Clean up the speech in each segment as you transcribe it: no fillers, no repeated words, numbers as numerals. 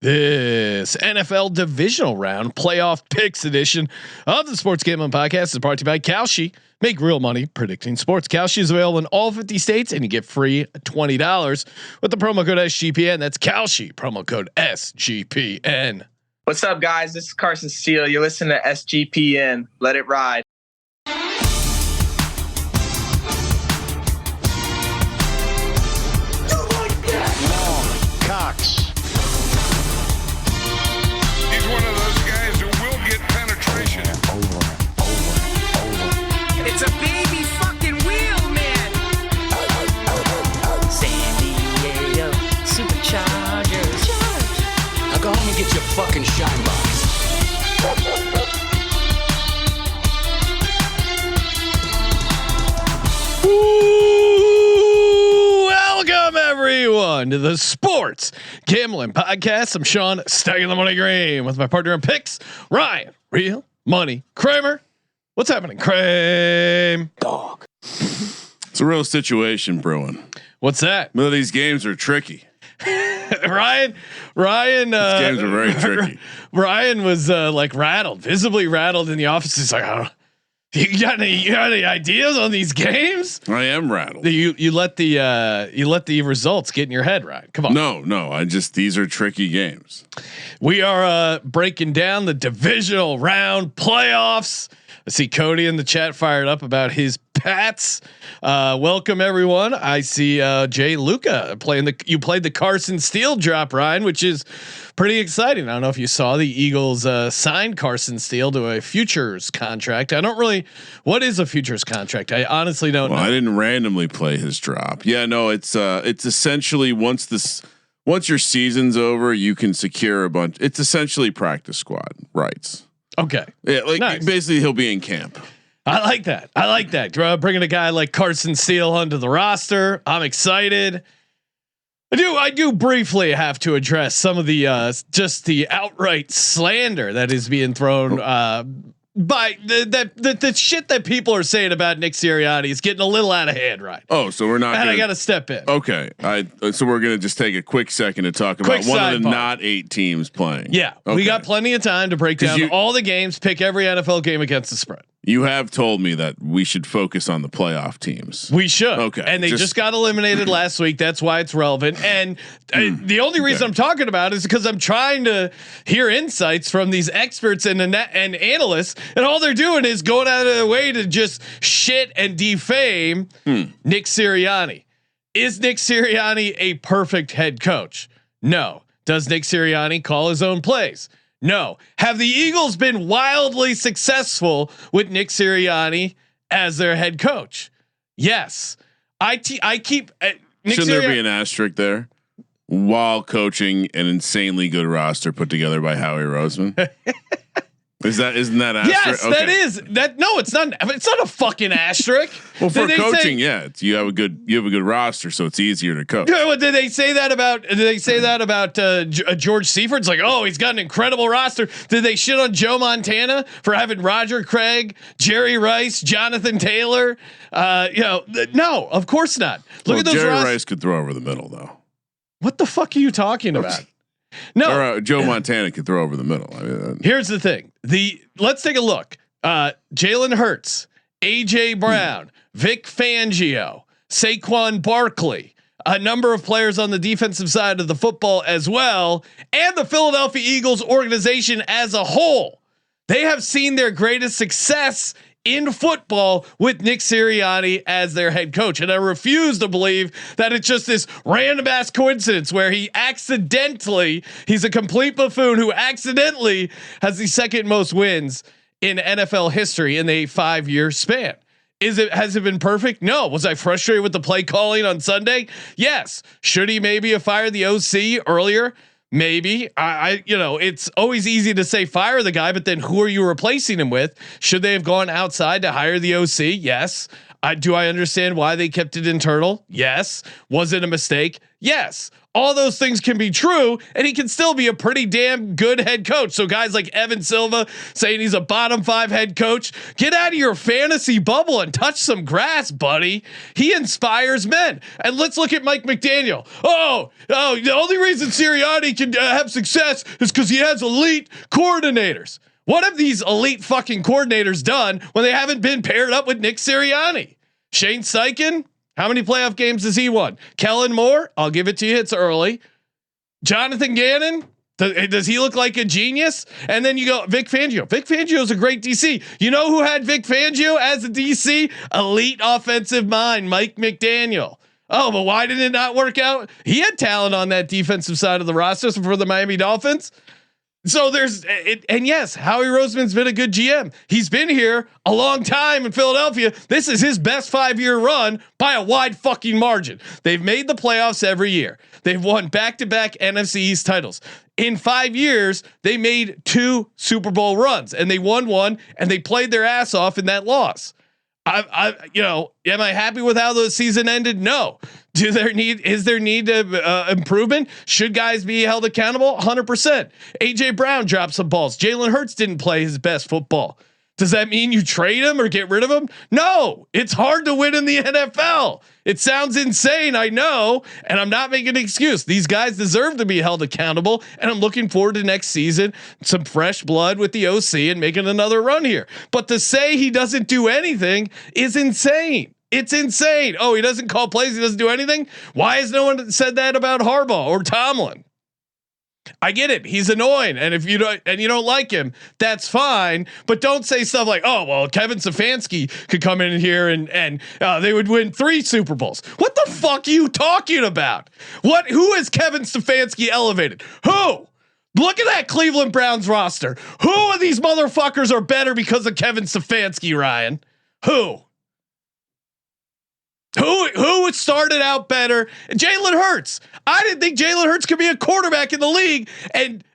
This NFL Divisional Round Playoff Picks edition of the Sports Gambling Podcast is brought to you by Kalshi. Make real money predicting sports. Kalshi is available in all 50 states, and you get free $20 with the promo code SGPN. That's Kalshi, promo code SGPN. What's up, guys? This is Carson Steele. You're listening to SGPN. Let it ride. Cox. He's one of those guys who will get penetration. Over. It's a baby fucking wheel, man. San Diego Superchargers. Now go home and get your fucking shine box. Welcome everyone to the Sports Gambling Podcast. I'm Sean, stacking the money green with my partner in picks, Ryan, Real Money Kramer. What's happening, Kramer? Dog. It's a real situation brewing. What's that? Well, these games are tricky. Ryan. These games are very tricky. Ryan was like visibly rattled in the office. He's like, oh, you got any ideas on these games? I am rattled. You let the results get in your head, Ryan. Come on. No. These are tricky games. We are breaking down the divisional round playoffs. I see Cody in the chat fired up about his Pats. Welcome everyone. I see Jay Luca you played the Carson Steele drop, Ryan, which is pretty exciting. I don't know if you saw the Eagles signed Carson Steele to a futures contract. What is a futures contract? I honestly don't know. I didn't randomly play his drop. Yeah, no, it's essentially once your season's over, you can secure a bunch. It's essentially practice squad rights. Okay. Yeah, nice. Basically he'll be in camp. I like that. Bringing a guy like Carson Steele onto the roster. I'm excited. I do briefly have to address some of the just the outright slander that is being thrown by the shit that people are saying about Nick Sirianni is getting a little out of hand, right? Oh, so we're not. And I got to step in. Okay, so we're gonna just take a quick second to talk about one of the not 8 teams playing. Yeah, okay. We got plenty of time to break down all the games, pick every NFL game against the spread. You have told me that we should focus on the playoff teams. We should. Okay. And they just got eliminated last week. That's why it's relevant. And the only reason I'm talking about it is because I'm trying to hear insights from these experts and analysts, and all they're doing is going out of their way to just shit and defame Nick Sirianni. Is Nick Sirianni a perfect head coach? No. Does Nick Sirianni call his own plays? No. Have the Eagles been wildly successful with Nick Sirianni as their head coach? Yes. I keep. Shouldn't there be an asterisk there? While coaching an insanely good roster put together by Howie Roseman. Isn't that asterisk? Yes, okay. that is that. No, it's not. It's not a fucking asterisk. Well, for coaching, you have a good roster, so it's easier to coach. Yeah, did they say that about? Did they say that about George Seifert? It's like, oh, he's got an incredible roster. Did they shit on Joe Montana for having Roger Craig, Jerry Rice, Jonathan Taylor? No, of course not. Look at those. Jerry Rice could throw over the middle, though. What the fuck are you talking about? No, or, Joe Montana could throw over the middle. I mean, here's the thing. Let's take a look. Jalen Hurts, AJ Brown, Vic Fangio, Saquon Barkley, a number of players on the defensive side of the football as well, and the Philadelphia Eagles organization as a whole. They have seen their greatest success in football with Nick Sirianni as their head coach. And I refuse to believe that it's just this random ass coincidence where he's a complete buffoon who accidentally has the second most wins in NFL history in a 5-year span. Has it been perfect? No. Was I frustrated with the play calling on Sunday? Yes. Should he maybe have fired the OC earlier? Maybe. It's always easy to say fire the guy, but then who are you replacing him with? Should they have gone outside to hire the OC? Yes. Do I understand why they kept it internal? Yes. Was it a mistake? Yes. All those things can be true, and he can still be a pretty damn good head coach. So guys like Evan Silva saying he's a bottom 5 head coach, get out of your fantasy bubble and touch some grass, buddy. He inspires men. And let's look at Mike McDaniel. Oh, the only reason Sirianni can have success is because he has elite coordinators. What have these elite fucking coordinators done when they haven't been paired up with Nick Sirianni? Shane Steichen, how many playoff games has he won? Kellen Moore, I'll give it to you. It's early. Jonathan Gannon, does he look like a genius? And then you go Vic Fangio. Vic Fangio is a great DC. You know who had Vic Fangio as a DC? Elite offensive mind, Mike McDaniel. Oh, but why did it not work out? He had talent on that defensive side of the roster for the Miami Dolphins. So there's it, and yes, Howie Roseman's been a good GM. He's been here a long time in Philadelphia. This is his best 5-year run by a wide fucking margin. They've made the playoffs every year. They've won back-to-back NFC East titles. In 5 years, they made 2 Super Bowl runs, and they won one, and they played their ass off in that loss. Am I happy with how the season ended? No. Is there need to improvement? Should guys be held accountable? 100%. AJ Brown dropped some balls. Jalen Hurts didn't play his best football. Does that mean you trade him or get rid of him? No, it's hard to win in the NFL. It sounds insane, I know, and I'm not making an excuse. These guys deserve to be held accountable, and I'm looking forward to next season, some fresh blood with the OC and making another run here. But to say he doesn't do anything is insane. It's insane. Oh, he doesn't call plays. He doesn't do anything. Why has no one said that about Harbaugh or Tomlin? I get it. He's annoying. And if you don't like him, that's fine. But don't say stuff like, oh, well, Kevin Stefanski could come in here and they would win 3 Super Bowls. What the fuck are you talking about? Who has Kevin Stefanski elevated? Who? Look at that Cleveland Browns roster. Who of these motherfuckers are better because of Kevin Stefanski, Ryan? Who started out better? Jalen Hurts. I didn't think Jalen Hurts could be a quarterback in the league.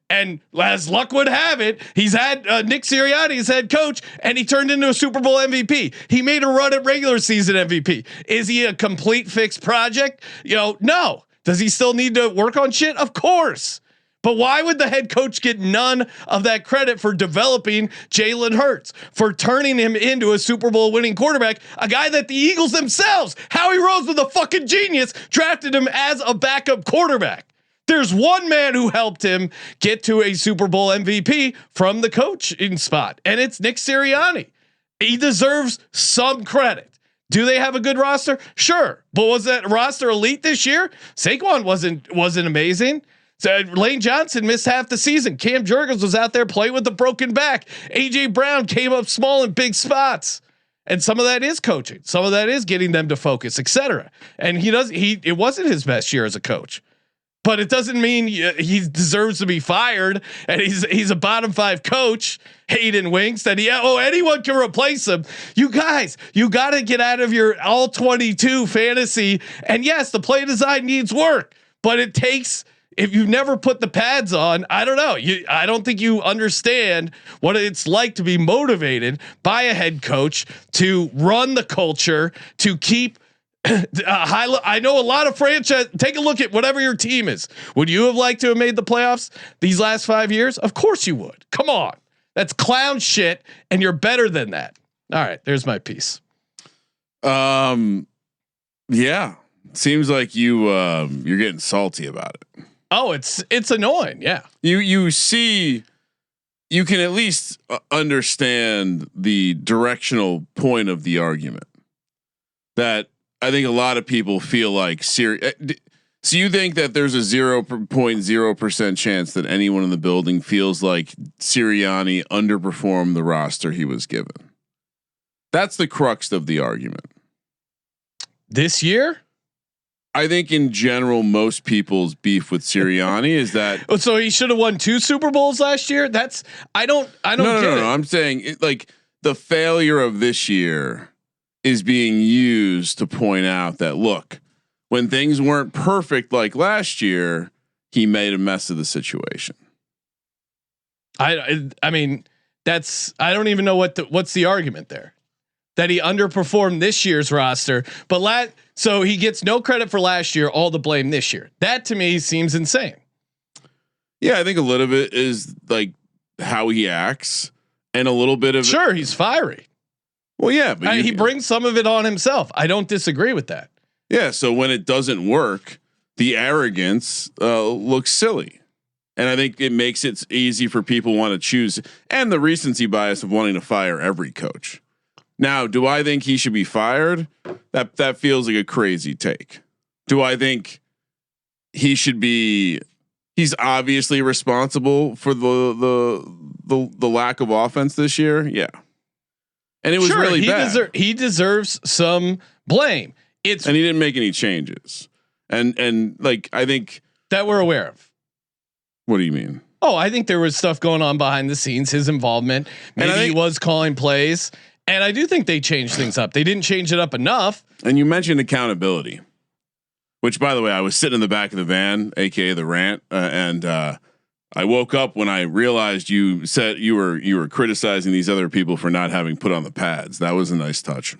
And as luck would have it, he's had Nick Sirianni as head coach, and he turned into a Super Bowl MVP. He made a run at regular season MVP. Is he a complete fixed project? No. Does he still need to work on shit? Of course. But why would the head coach get none of that credit for developing Jalen Hurts, for turning him into a Super Bowl winning quarterback, a guy that the Eagles themselves, Howie Rose was a fucking genius, drafted him as a backup quarterback. There's one man who helped him get to a Super Bowl MVP from the coaching spot, and it's Nick Sirianni. He deserves some credit. Do they have a good roster? Sure. But was that roster elite this year? Saquon wasn't amazing. So Lane Johnson missed half the season. Cam Jurgens was out there playing with the broken back. AJ Brown came up small in big spots. And some of that is coaching. Some of that is getting them to focus, etc. And it wasn't his best year as a coach. But it doesn't mean he deserves to be fired. And he's a bottom 5 coach. Hayden Winks that anyone can replace him. You guys, you got to get out of your all 22 fantasy. And yes, the play design needs work, but it takes. If you've never put the pads on, I don't know. I don't think you understand what it's like to be motivated by a head coach to run the culture, to keep high. I know a lot of franchise. Take a look at whatever your team is. Would you have liked to have made the playoffs these last 5 years? Of course you would. Come on, that's clown shit, and you're better than that. All right, there's my piece. Yeah, seems like you're getting salty about it. Oh, it's annoying. Yeah. You see, you can at least understand the directional point of the argument that I think a lot of people feel like so you think that there's a 0.0% chance that anyone in the building feels like Sirianni underperformed the roster he was given. That's the crux of the argument. This year? I think in general, most people's beef with Sirianni is that. So he should have won 2 Super Bowls last year. I don't get it. No. I'm saying like the failure of this year is being used to point out that look, when things weren't perfect like last year, he made a mess of the situation. I mean, I don't even know what's the argument there. that he underperformed this year's roster, but so he gets no credit for last year, all the blame this year. That to me seems insane. Yeah, I think a little bit is like how he acts, and a little bit of sure he's fiery. Well, yeah, but he brings some of it on himself. I don't disagree with that. Yeah, so when it doesn't work, the arrogance looks silly. And I think it makes it easy for people want to choose, and the recency bias of wanting to fire every coach. Now, do I think he should be fired? That feels like a crazy take. Do I think he should be? He's obviously responsible for the lack of offense this year. Yeah, and it was really bad. He deserves some blame. And he didn't make any changes, and like I think that we're aware of. What do you mean? Oh, I think there was stuff going on behind the scenes, his involvement. Maybe he was calling plays. And I do think they changed things up. They didn't change it up enough. And you mentioned accountability, which by the way, I was sitting in the back of the van, AKA the rant. And I woke up when I realized you said you were criticizing these other people for not having put on the pads. That was a nice touch.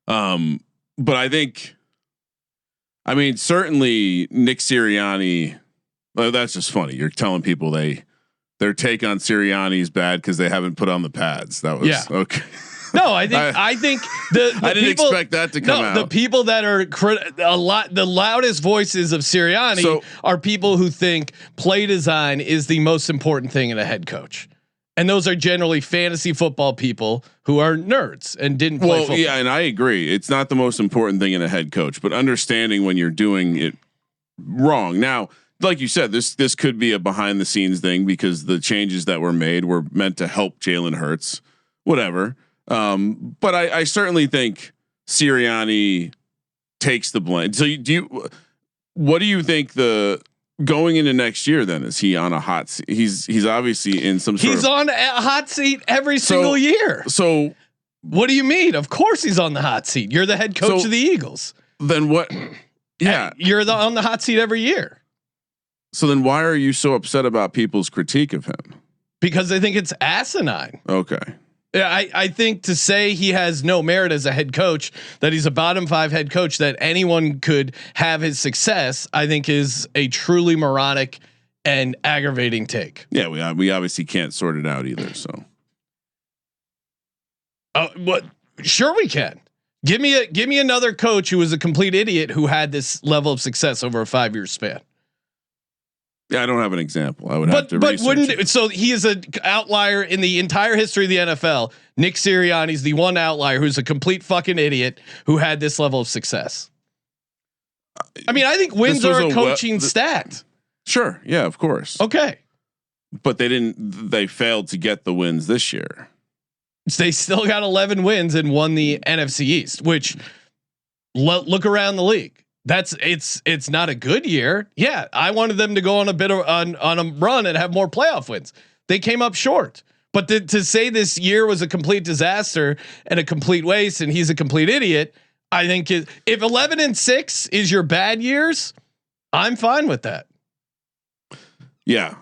But I think, certainly Nick Sirianni, well, that's just funny. You're telling people their take on Sirianni is bad because they haven't put on the pads. That was okay. No, I think the I didn't expect that to come out. The people that are the loudest voices of Sirianni are people who think play design is the most important thing in a head coach. And those are generally fantasy football people who are nerds and didn't play football. Yeah, and I agree. It's not the most important thing in a head coach, but understanding when you're doing it wrong. Now, like you said, this could be a behind the scenes thing because the changes that were made were meant to help Jalen Hurts, whatever. But I certainly think Sirianni takes the blame. So what do you think going into next year then? Is he on a hot seat? He's obviously in some sort He's on a hot seat every single year. So what do you mean? Of course he's on the hot seat. You're the head coach of the Eagles. Then what? Yeah. You're on the hot seat every year. So then why are you so upset about people's critique of him? Because I think it's asinine. Okay. Yeah, I think to say he has no merit as a head coach, that he's a bottom 5 head coach, that anyone could have his success, I think is a truly moronic and aggravating take. Yeah, we obviously can't sort it out either. So, what? Sure, we can. Give me another coach who was a complete idiot who had this level of success over a 5-year span. Yeah, I don't have an example. I would have to. But so he is an outlier in the entire history of the NFL. Nick Sirianni's the one outlier who's a complete fucking idiot who had this level of success. I think wins are a coaching stat. Sure. Yeah, of course. Okay. But they failed to get the wins this year. They still got 11 wins and won the NFC East, which look around the league. It's not a good year. Yeah, I wanted them to go on a bit of on a run and have more playoff wins. They came up short. But to say this year was a complete disaster and a complete waste, and he's a complete idiot, I think if 11-6 is your bad years, I'm fine with that. Yeah.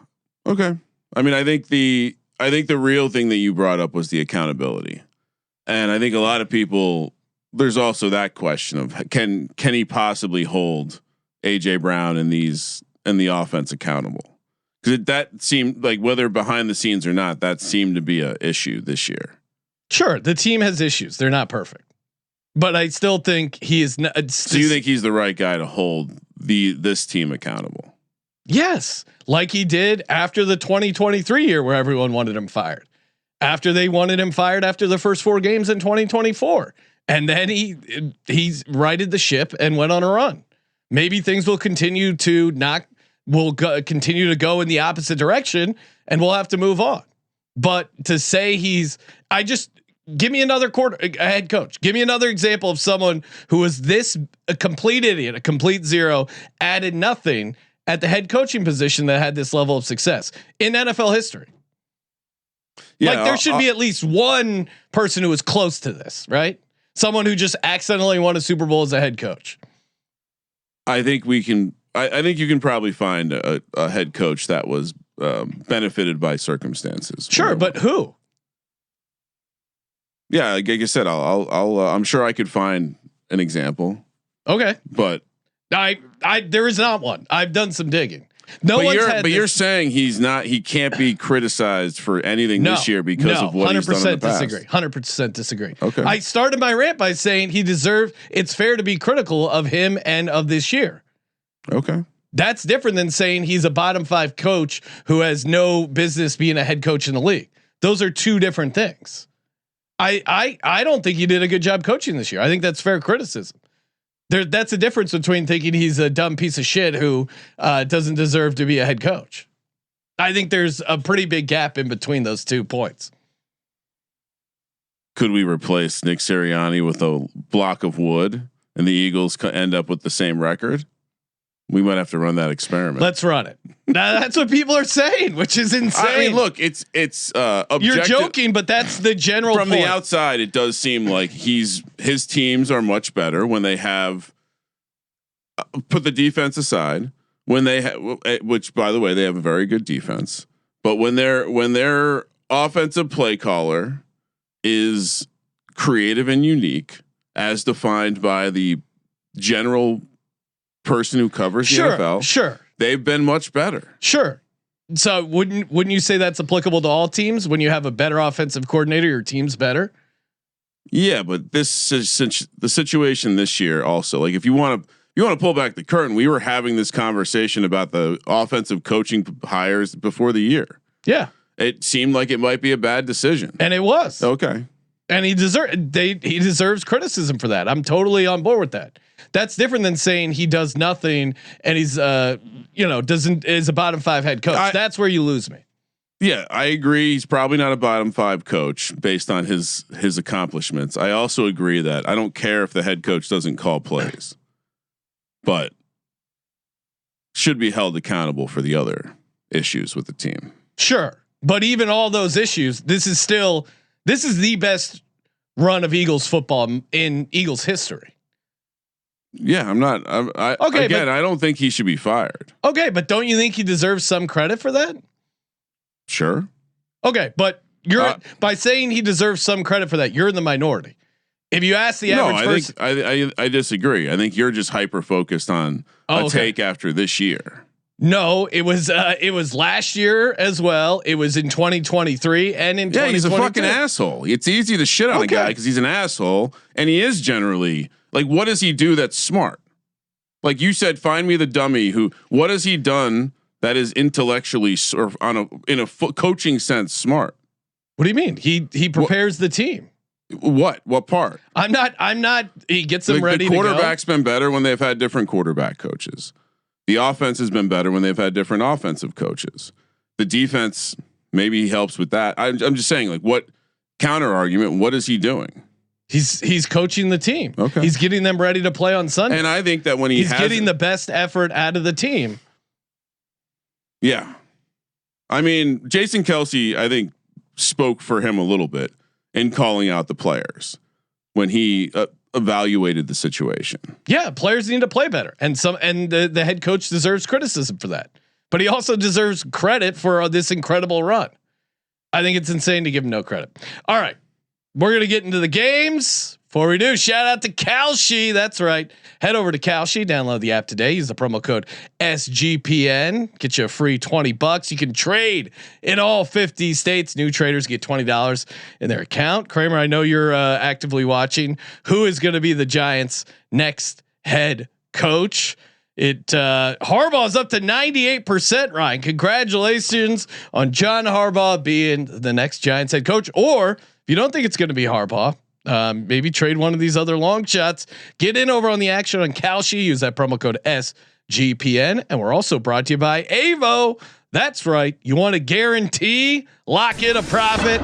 Okay. I think the real thing that you brought up was the accountability, and I think a lot of people. There's also that question of can he possibly hold AJ Brown and the offense accountable? Because that seemed like, whether behind the scenes or not, that seemed to be a issue this year. Sure, the team has issues; they're not perfect, but I still think he is. So you think he's the right guy to hold this team accountable? Yes, like he did after the 2023 year, where everyone wanted him fired. After they wanted him fired after the first 4 games in 2024. And then he's righted the ship and went on a run. Maybe things will continue to continue to go in the opposite direction, and we'll have to move on. But to say give me another head coach. Give me another example of someone who was a complete idiot, a complete zero, added nothing at the head coaching position that had this level of success in NFL history. Yeah, there should be at least one person who was close to this, right? Someone who just accidentally won a Super Bowl as a head coach. I think we can. I think you can probably find a head coach that was benefited by circumstances. Sure, but who? Yeah, like I said, I'm sure I could find an example. Okay, but there is not one. I've done some digging. You're saying he can't be criticized for anything this year because of what he's done in the past. 100% disagree. Okay. I started my rant by saying it's fair to be critical of him and of this year. Okay. That's different than saying he's a bottom 5 coach who has no business being a head coach in the league. Those are two different things. I don't think he did a good job coaching this year. I think that's fair criticism. That's a difference between thinking he's a dumb piece of shit who doesn't deserve to be a head coach. I think there's a pretty big gap in between those 2 points. Could we replace Nick Sirianni with a block of wood and the Eagles end up with the same record? We might have to run that experiment. Let's run it. Now, that's what people are saying, which is insane. I mean, look, it's you're joking, but that's the general from point. The outside. It does seem like his teams are much better when they have put the defense aside. When they which by the way, they have a very good defense, but when their offensive play caller is creative and unique, as defined by the general person who covers the NFL, sure, they've been much better. Sure. So wouldn't you say that's applicable to all teams? When you have a better offensive coordinator, your team's better. Yeah, but this is the situation this year. Also, like if you want to pull back the curtain, we were having this conversation about the offensive coaching hires before the year. Yeah, it seemed like it might be a bad decision, and it was. Okay, and he deserves criticism for that. I'm totally on board with that. That's different than saying he does nothing and he's is a bottom 5 head coach. That's where you lose me. Yeah, I agree. He's probably not a bottom 5 coach based on his accomplishments. I also agree that I don't care if the head coach doesn't call plays, but should be held accountable for the other issues with the team. Sure, but even all those issues, this is the best run of Eagles football in Eagles history. Yeah, I'm not. Okay, again, I don't think he should be fired. Okay, but don't you think he deserves some credit for that? Sure. Okay, but you're by saying he deserves some credit for that, you're in the minority. If you ask the average person, I disagree. I think you're just hyper focused on a take after this year. No, it was last year as well. It was in 2023 and in 2022. He's a fucking asshole. It's easy to shit on a guy because he's an asshole, and he is generally. Like, what does he do that's smart? Like you said, find me the dummy who. What has he done that is intellectually or in a coaching sense smart? What do you mean? He prepares the team. What part? I'm not. He gets them ready. The quarterback's been better when they've had different quarterback coaches. The offense has been better when they've had different offensive coaches. The defense, maybe he helps with that. I'm just saying, like, what counter argument? What is he doing? He's coaching the team. Okay. He's getting them ready to play on Sunday. And I think that when he's getting the best effort out of the team. Yeah. I mean, Jason Kelce, I think, spoke for him a little bit in calling out the players when he evaluated the situation. Yeah, players need to play better, and the head coach deserves criticism for that. But he also deserves credit for this incredible run. I think it's insane to give him no credit. All right, we're gonna get into the games. Before we do, shout out to Kalshi. That's right. Head over to Kalshi, download the app today. Use the promo code SGPN. Get you a free $20. You can trade in all 50 states. New traders get $20 in their account. Kramer, I know you're actively watching. Who is going to be the Giants' next head coach? Harbaugh's up to 98%. Ryan, congratulations on John Harbaugh being the next Giants head coach. Or if you don't think it's going to be Harbaugh, maybe trade one of these other long shots. Get in over on the action on Kalshi. Use that promo code SGPN. And we're also brought to you by Avo. That's right. You want to guarantee, lock in a profit.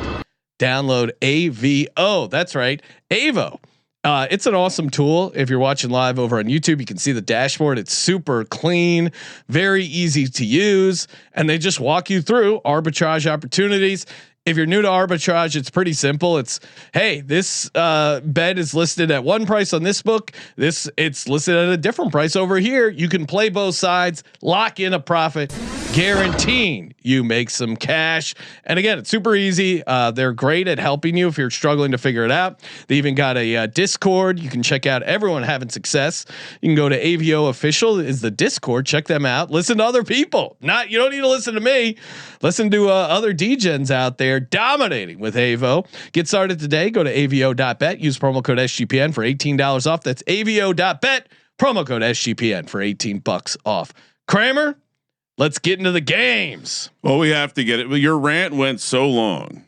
Download AVO. That's right. Avo. It's an awesome tool. If you're watching live over on YouTube, you can see the dashboard. It's super clean, very easy to use. And they just walk you through arbitrage opportunities. If you're new to arbitrage, it's pretty simple. It's, hey, this bet is listed at one price on this book. It's listed at a different price over here. You can play both sides, lock in a profit, guaranteeing you make some cash. And again, it's super easy. They're great at helping you if you're struggling to figure it out. They even got a Discord. You can check out everyone having success. You can go to AVO Official is the Discord. Check them out. Listen to other people. You don't need to listen to me. Listen to other DGens out there dominating with AVO. Get started today. Go to avo.bet. Use promo code SGPN for $18 off. That's avo.bet. Promo code SGPN for $18 off. Kramer, let's get into the games. Well, we have to get it. Your rant went so long.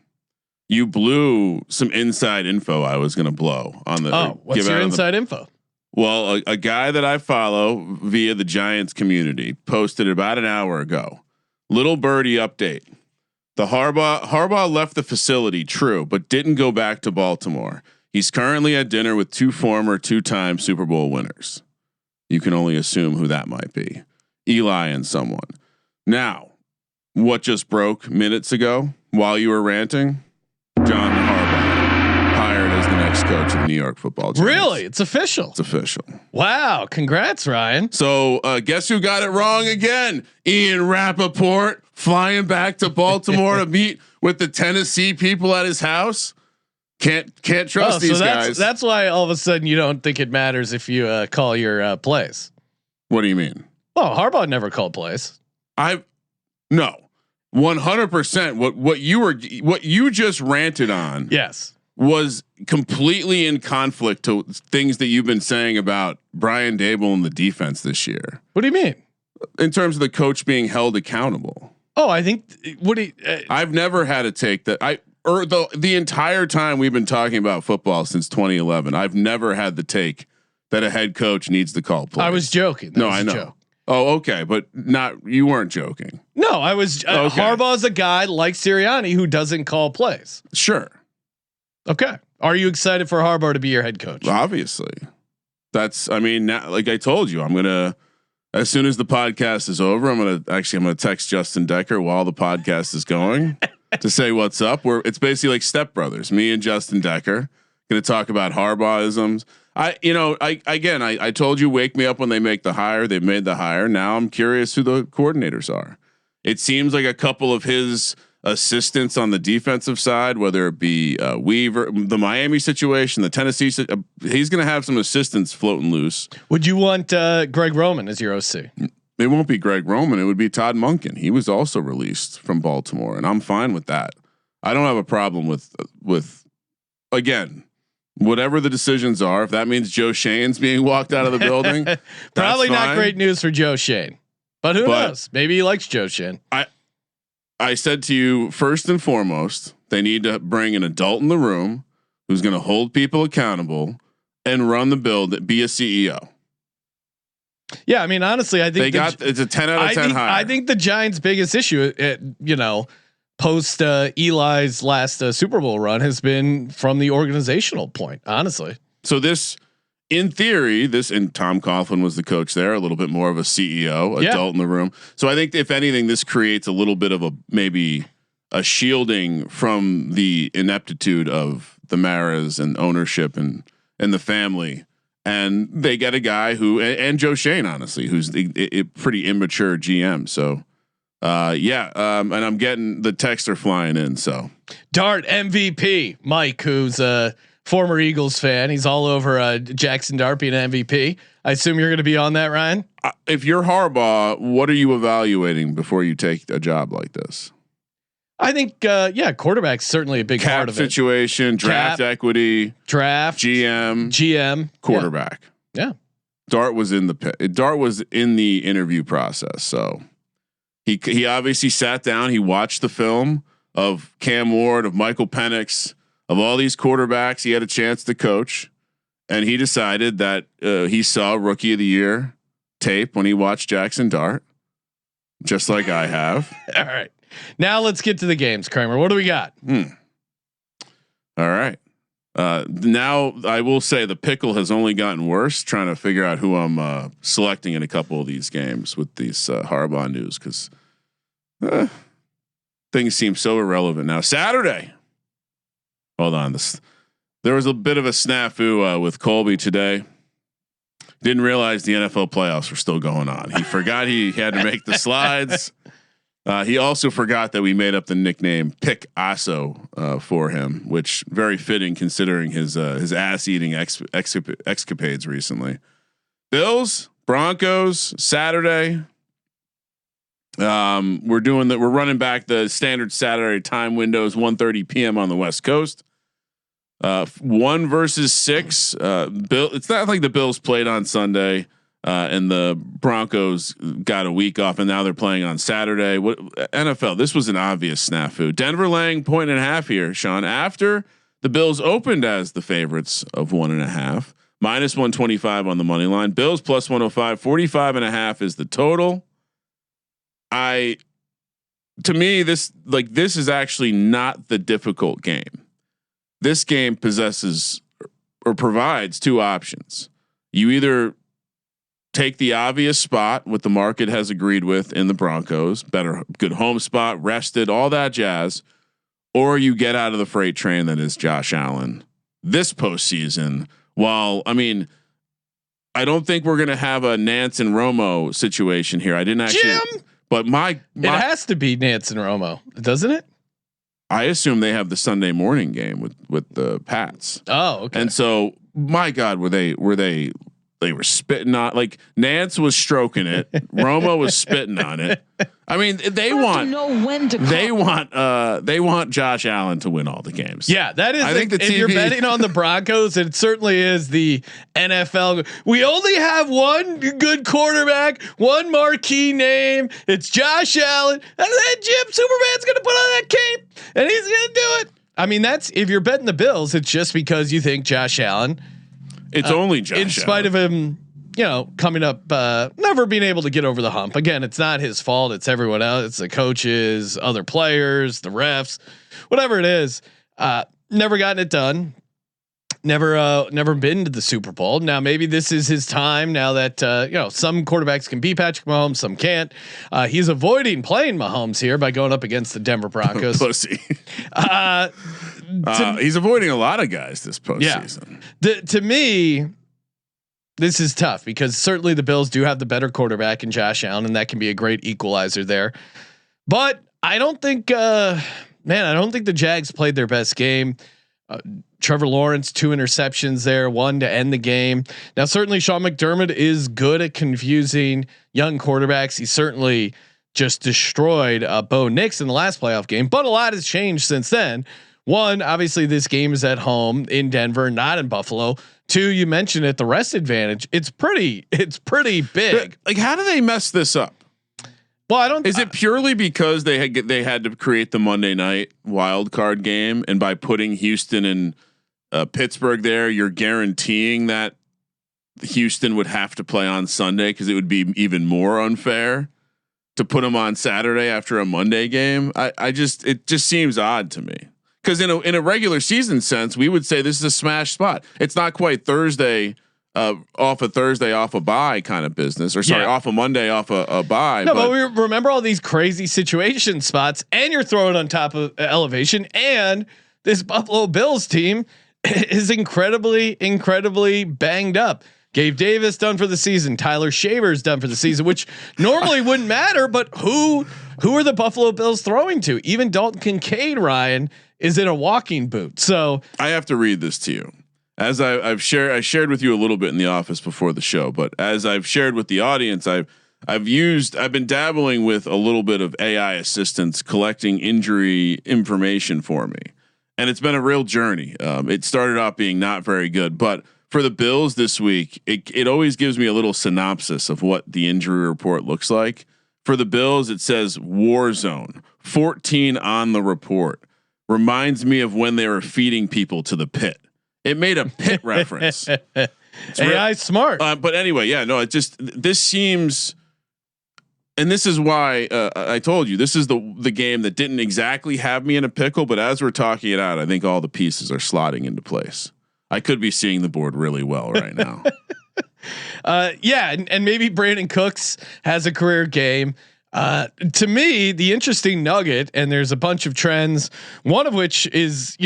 You blew some inside info I was going to blow on the. Oh, what's your inside info? Well, a guy that I follow via the Giants community posted about an hour ago. Little birdie update. The Harbaugh left the facility, true, but didn't go back to Baltimore. He's currently at dinner with two two-time Super Bowl winners. You can only assume who that might be. Eli and someone. Now, what just broke minutes ago while you were ranting? John Harbaugh hired as the next coach of the New York Football Giants. Really? It's official. It's official. Wow. Congrats, Ryan. So guess who got it wrong again? Ian Rappaport flying back to Baltimore to meet with the Tennessee people at his house. Can't trust these guys. That's why all of a sudden you don't think it matters if you call your plays. What do you mean? Well, Harbaugh never called plays. No, 100%. What you just ranted on. Yes. Was completely in conflict to things that you've been saying about Brian Dable and the defense this year. What do you mean? In terms of the coach being held accountable. Oh, I think I've never had a take that the entire time we've been talking about football since 2011. I've never had the take that a head coach needs to call plays. I was joking. No, I know. Joke. Oh, okay, but you weren't joking. No, I was. Okay. Harbaugh's a guy like Sirianni who doesn't call plays. Sure. Okay. Are you excited for Harbaugh to be your head coach? Obviously. Now, like I told you, I'm going to, as soon as the podcast is over, I'm going to text Justin Decker while the podcast is going to say what's up. It's basically like Step Brothers, me and Justin Decker going to talk about Harbaughisms. I told you, wake me up when they make the hire. They've made the hire. Now I'm curious who the coordinators are. It seems like a couple of his assistants on the defensive side, whether it be Weaver, the Miami situation, the Tennessee, he's going to have some assistants floating loose. Would you want Greg Roman as your OC? It won't be Greg Roman. It would be Todd Monken. He was also released from Baltimore, and I'm fine with that. I don't have a problem with again, whatever the decisions are. If that means Joe Shane's being walked out of the building, probably not great news for Joe Shane. But who knows? Maybe he likes Joe Shane. I said to you, first and foremost, they need to bring an adult in the room who's going to hold people accountable and run the build, be a CEO. Yeah, I mean, honestly, I think it's a 10 out of 10 hire. I think the Giants' biggest issue, post Eli's last Super Bowl run, has been from the organizational point. Honestly, so this, in theory, and Tom Coughlin was the coach there, a little bit more of a CEO, adult in the room. So I think if anything, this creates a little bit of maybe a shielding from the ineptitude of the Maras and ownership and the family. And they get a guy who, and Joe Shane, honestly, who's a pretty immature GM. So, and I'm getting the texts are flying in. So, Dart MVP Mike, who's a former Eagles fan, he's all over Jackson Dart being an MVP. I assume you're going to be on that, Ryan. If you're Harbaugh, what are you evaluating before you take a job like this? I think, quarterback's certainly a big part of situation, draft equity, GM, quarterback. Yeah. Dart was in the interview process. So he obviously sat down. He watched the film of Cam Ward, of Michael Penix, of all these quarterbacks he had a chance to coach. And he decided that he saw Rookie of the Year tape when he watched Jackson Dart, just like I have. All right. Now let's get to the games, Kramer. What do we got? All right. Now I will say the pickle has only gotten worse trying to figure out who I'm selecting in a couple of these games with these Harbaugh news, because things seem so irrelevant now. Saturday. Hold on. There was a bit of a snafu with Colby today. Didn't realize the NFL playoffs were still going on. He forgot he had to make the slides. He also forgot that we made up the nickname Pick Asso for him, which very fitting considering his ass eating escapades recently. Bills, Broncos, Saturday. We're running back the standard Saturday time windows, 1:30 p.m. on the West Coast. 1 versus 6. It's not like the Bills played on Sunday and the Broncos got a week off, and now they're playing on Saturday. What NFL? This was an obvious snafu. Denver laying 1.5 here, Sean. After the Bills opened as the favorites of 1.5, -125 on the money line. Bills plus 105, 45.5 is the total. To me, this is actually not the difficult game. This game possesses or provides two options. You either take the obvious spot, what the market has agreed with in the Broncos, good home spot, rested, all that jazz, or you get out of the freight train that is Josh Allen this postseason. While I don't think we're going to have a Nance and Romo situation here. I didn't actually, Jim, but it has to be Nance and Romo, doesn't it? I assume they have the Sunday morning game with the Pats. Oh, okay. And so, my God, they were spitting on, like Nance was stroking it, Romo was spitting on it. I mean, they want Josh Allen to win all the games. Yeah, that is. I think if you're betting on the Broncos, it certainly is the NFL. We only have one good quarterback, one marquee name. It's Josh Allen, and then Jim Superman's going to put on that cape, and he's going to do it. I mean, that's if you're betting the Bills, it's just because you think Josh Allen. It's only Josh in spite Allen. of him, coming up, never being able to get over the hump. Again, it's not his fault. It's everyone else. It's the coaches, other players, the refs, whatever it is. Never gotten it done. Never been to the Super Bowl. Now maybe this is his time. Now that some quarterbacks can beat Patrick Mahomes, some can't. He's avoiding playing Mahomes here by going up against the Denver Broncos. Pussy. He's avoiding a lot of guys this postseason. Yeah. To me, this is tough because certainly the Bills do have the better quarterback in Josh Allen, and that can be a great equalizer there. But I don't think, I don't think the Jags played their best game. Trevor Lawrence, 2 interceptions there, 1 to end the game. Now, certainly Sean McDermott is good at confusing young quarterbacks. He certainly just destroyed Bo Nix in the last playoff game, but a lot has changed since then. 1, obviously this game is at home in Denver, not in Buffalo. 2, you mentioned it, the rest advantage. It's pretty big. Like, how do they mess this up? Well, I don't. Is it purely because they had to create the Monday night wild card game, and by putting Houston and Pittsburgh there, you're guaranteeing that Houston would have to play on Sunday because it would be even more unfair to put them on Saturday after a Monday game? It just seems odd to me. Because in a regular season sense, we would say this is a smash spot. It's not quite Thursday off a bye kind of business, or off a Monday off a bye. No, but we remember all these crazy situation spots, and you're throwing on top of elevation, and this Buffalo Bills team is incredibly banged up. Gabe Davis done for the season. Tyler Shaver's done for the season, which normally wouldn't matter, but who are the Buffalo Bills throwing to? Even Dalton Kincaid, Ryan, is in a walking boot. So I have to read this to you. As I shared with you a little bit in the office before the show, but as I've shared with the audience, I've been dabbling with a little bit of AI assistance collecting injury information for me, and it's been a real journey. It started off being not very good, but for the Bills this week, it always gives me a little synopsis of what the injury report looks like. For the Bills, it says war zone, 14 on the report. Reminds me of when they were feeding people to the pit. It made a pit reference. AI smart. But anyway, this seems, and this is why I told you this is the game that didn't exactly have me in a pickle. But as we're talking it out, I think all the pieces are slotting into place. I could be seeing the board really well right now. And maybe Brandon Cooks has a career game. To me, the interesting nugget, and there's a bunch of trends, one of which is,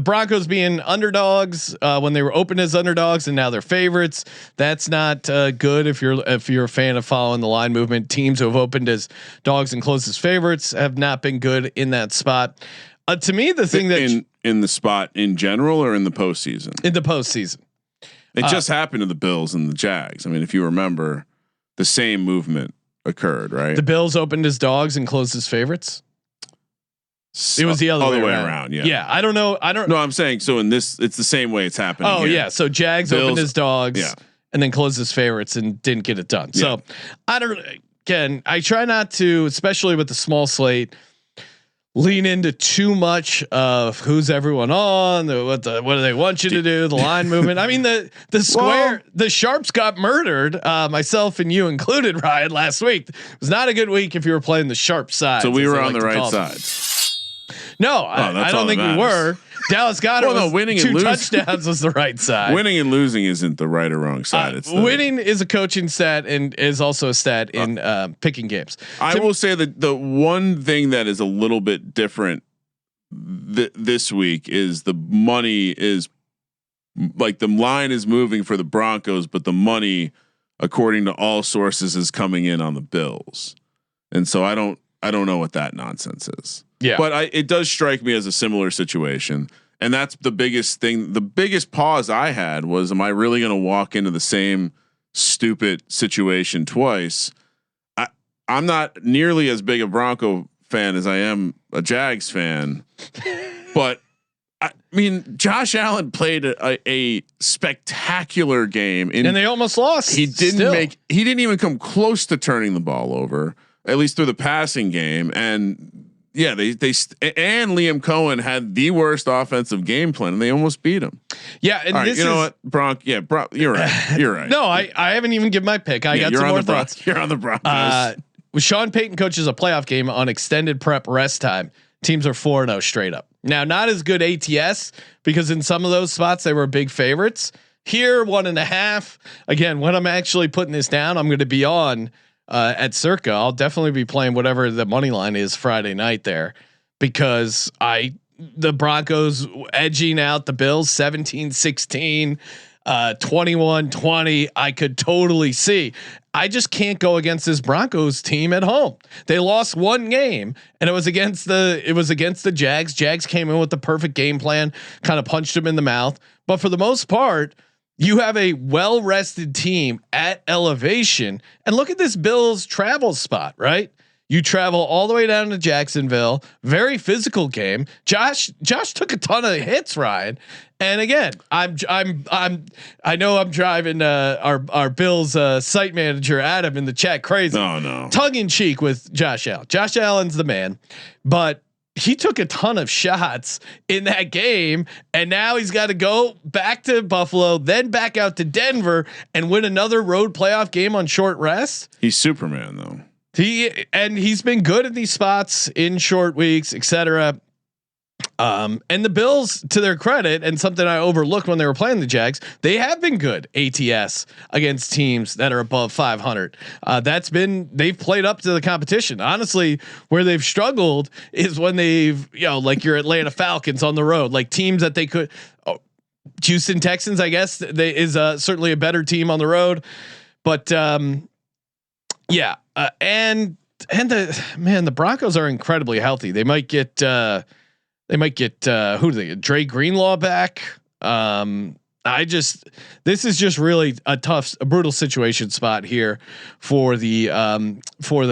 Broncos being underdogs when they were opened as underdogs and now they're favorites. That's not good if you're a fan of following the line movement. Teams who have opened as dogs and closed as favorites have not been good in that spot. To me, the thing that in the spot in general or in the postseason? In the postseason. It just happened to the Bills and the Jags. I mean, if you remember, the same movement occurred, right? The Bills opened as dogs and closed as favorites. It was the other way around. Yeah. Yeah. I don't know. No, I'm saying so in this, it's the same way it's happening. Oh here. yeah. So Jags opened as dogs yeah. and then closed as favorites and didn't get it done. So I try not to, especially with the small slate, lean into too much of who's everyone on, what do they want you to do, the line movement. I mean, the square, the sharps got murdered, myself and you included, Ryan, last week. It was not a good week if you were playing the sharp side. So we were on the right side. No, I don't think we were. Dallas Goedert winning two and losing. touchdowns was the right side. Winning and losing isn't the right or wrong side. It's winning is a coaching stat and is also a stat in picking games. I will say that the one thing that is a little bit different this week is the money is like the line is moving for the Broncos, but the money, according to all sources, is coming in on the Bills, and so I don't know what that nonsense is. Yeah, but it does strike me as a similar situation, and that's the biggest thing. The biggest pause I had was, am I really going to walk into the same stupid situation twice? I'm not nearly as big a Bronco fan as I am a Jags fan, but I mean, Josh Allen played a spectacular game, and they almost lost. He didn't even come close to turning the ball over, at least through the passing game, and. Yeah, they and Liam Cohen had the worst offensive game plan, and they almost beat him. Yeah, and you know what, Bronc? Yeah, you're right. You're right. No, I haven't even given my pick. I got some more thoughts. You're on the Broncos. With Sean Payton coaches a playoff game on extended prep rest time, teams are 4-0 straight up. Now, not as good ATS because in some of those spots they were big favorites. Here, 1.5. Again, when I'm actually putting this down, I'm going to be on. At Circa, I'll definitely be playing whatever the money line is Friday night there, because the Broncos edging out the Bills 17-16, 21-20. I could totally see. I just can't go against this Broncos team at home. They lost one game, and it was against the Jags. Jags came in with the perfect game plan, kind of punched them in the mouth. But for the most part, you have a well-rested team at elevation, and look at this Bills travel spot, right? You travel all the way down to Jacksonville, very physical game. Josh took a ton of hits, Ryan. And again, I know I'm driving our Bills site manager Adam in the chat crazy. No. Tongue in cheek with Josh Allen. Josh Allen's the man, but he took a ton of shots in that game, and now he's got to go back to Buffalo, then back out to Denver and win another road playoff game on short rest. He's Superman though. He's been good at these spots in short weeks, etc. And the Bills, to their credit, and something I overlooked when they were playing the Jags, they have been good ATS against teams that are above 500. They've played up to the competition. Honestly, where they've struggled is when they've, like your Atlanta Falcons on the road, like teams that they could. Houston Texans, I guess, is certainly a better team on the road, but and the Broncos are incredibly healthy. They might get. Who do they get? Dre Greenlaw back. This is just really a brutal situation spot here for the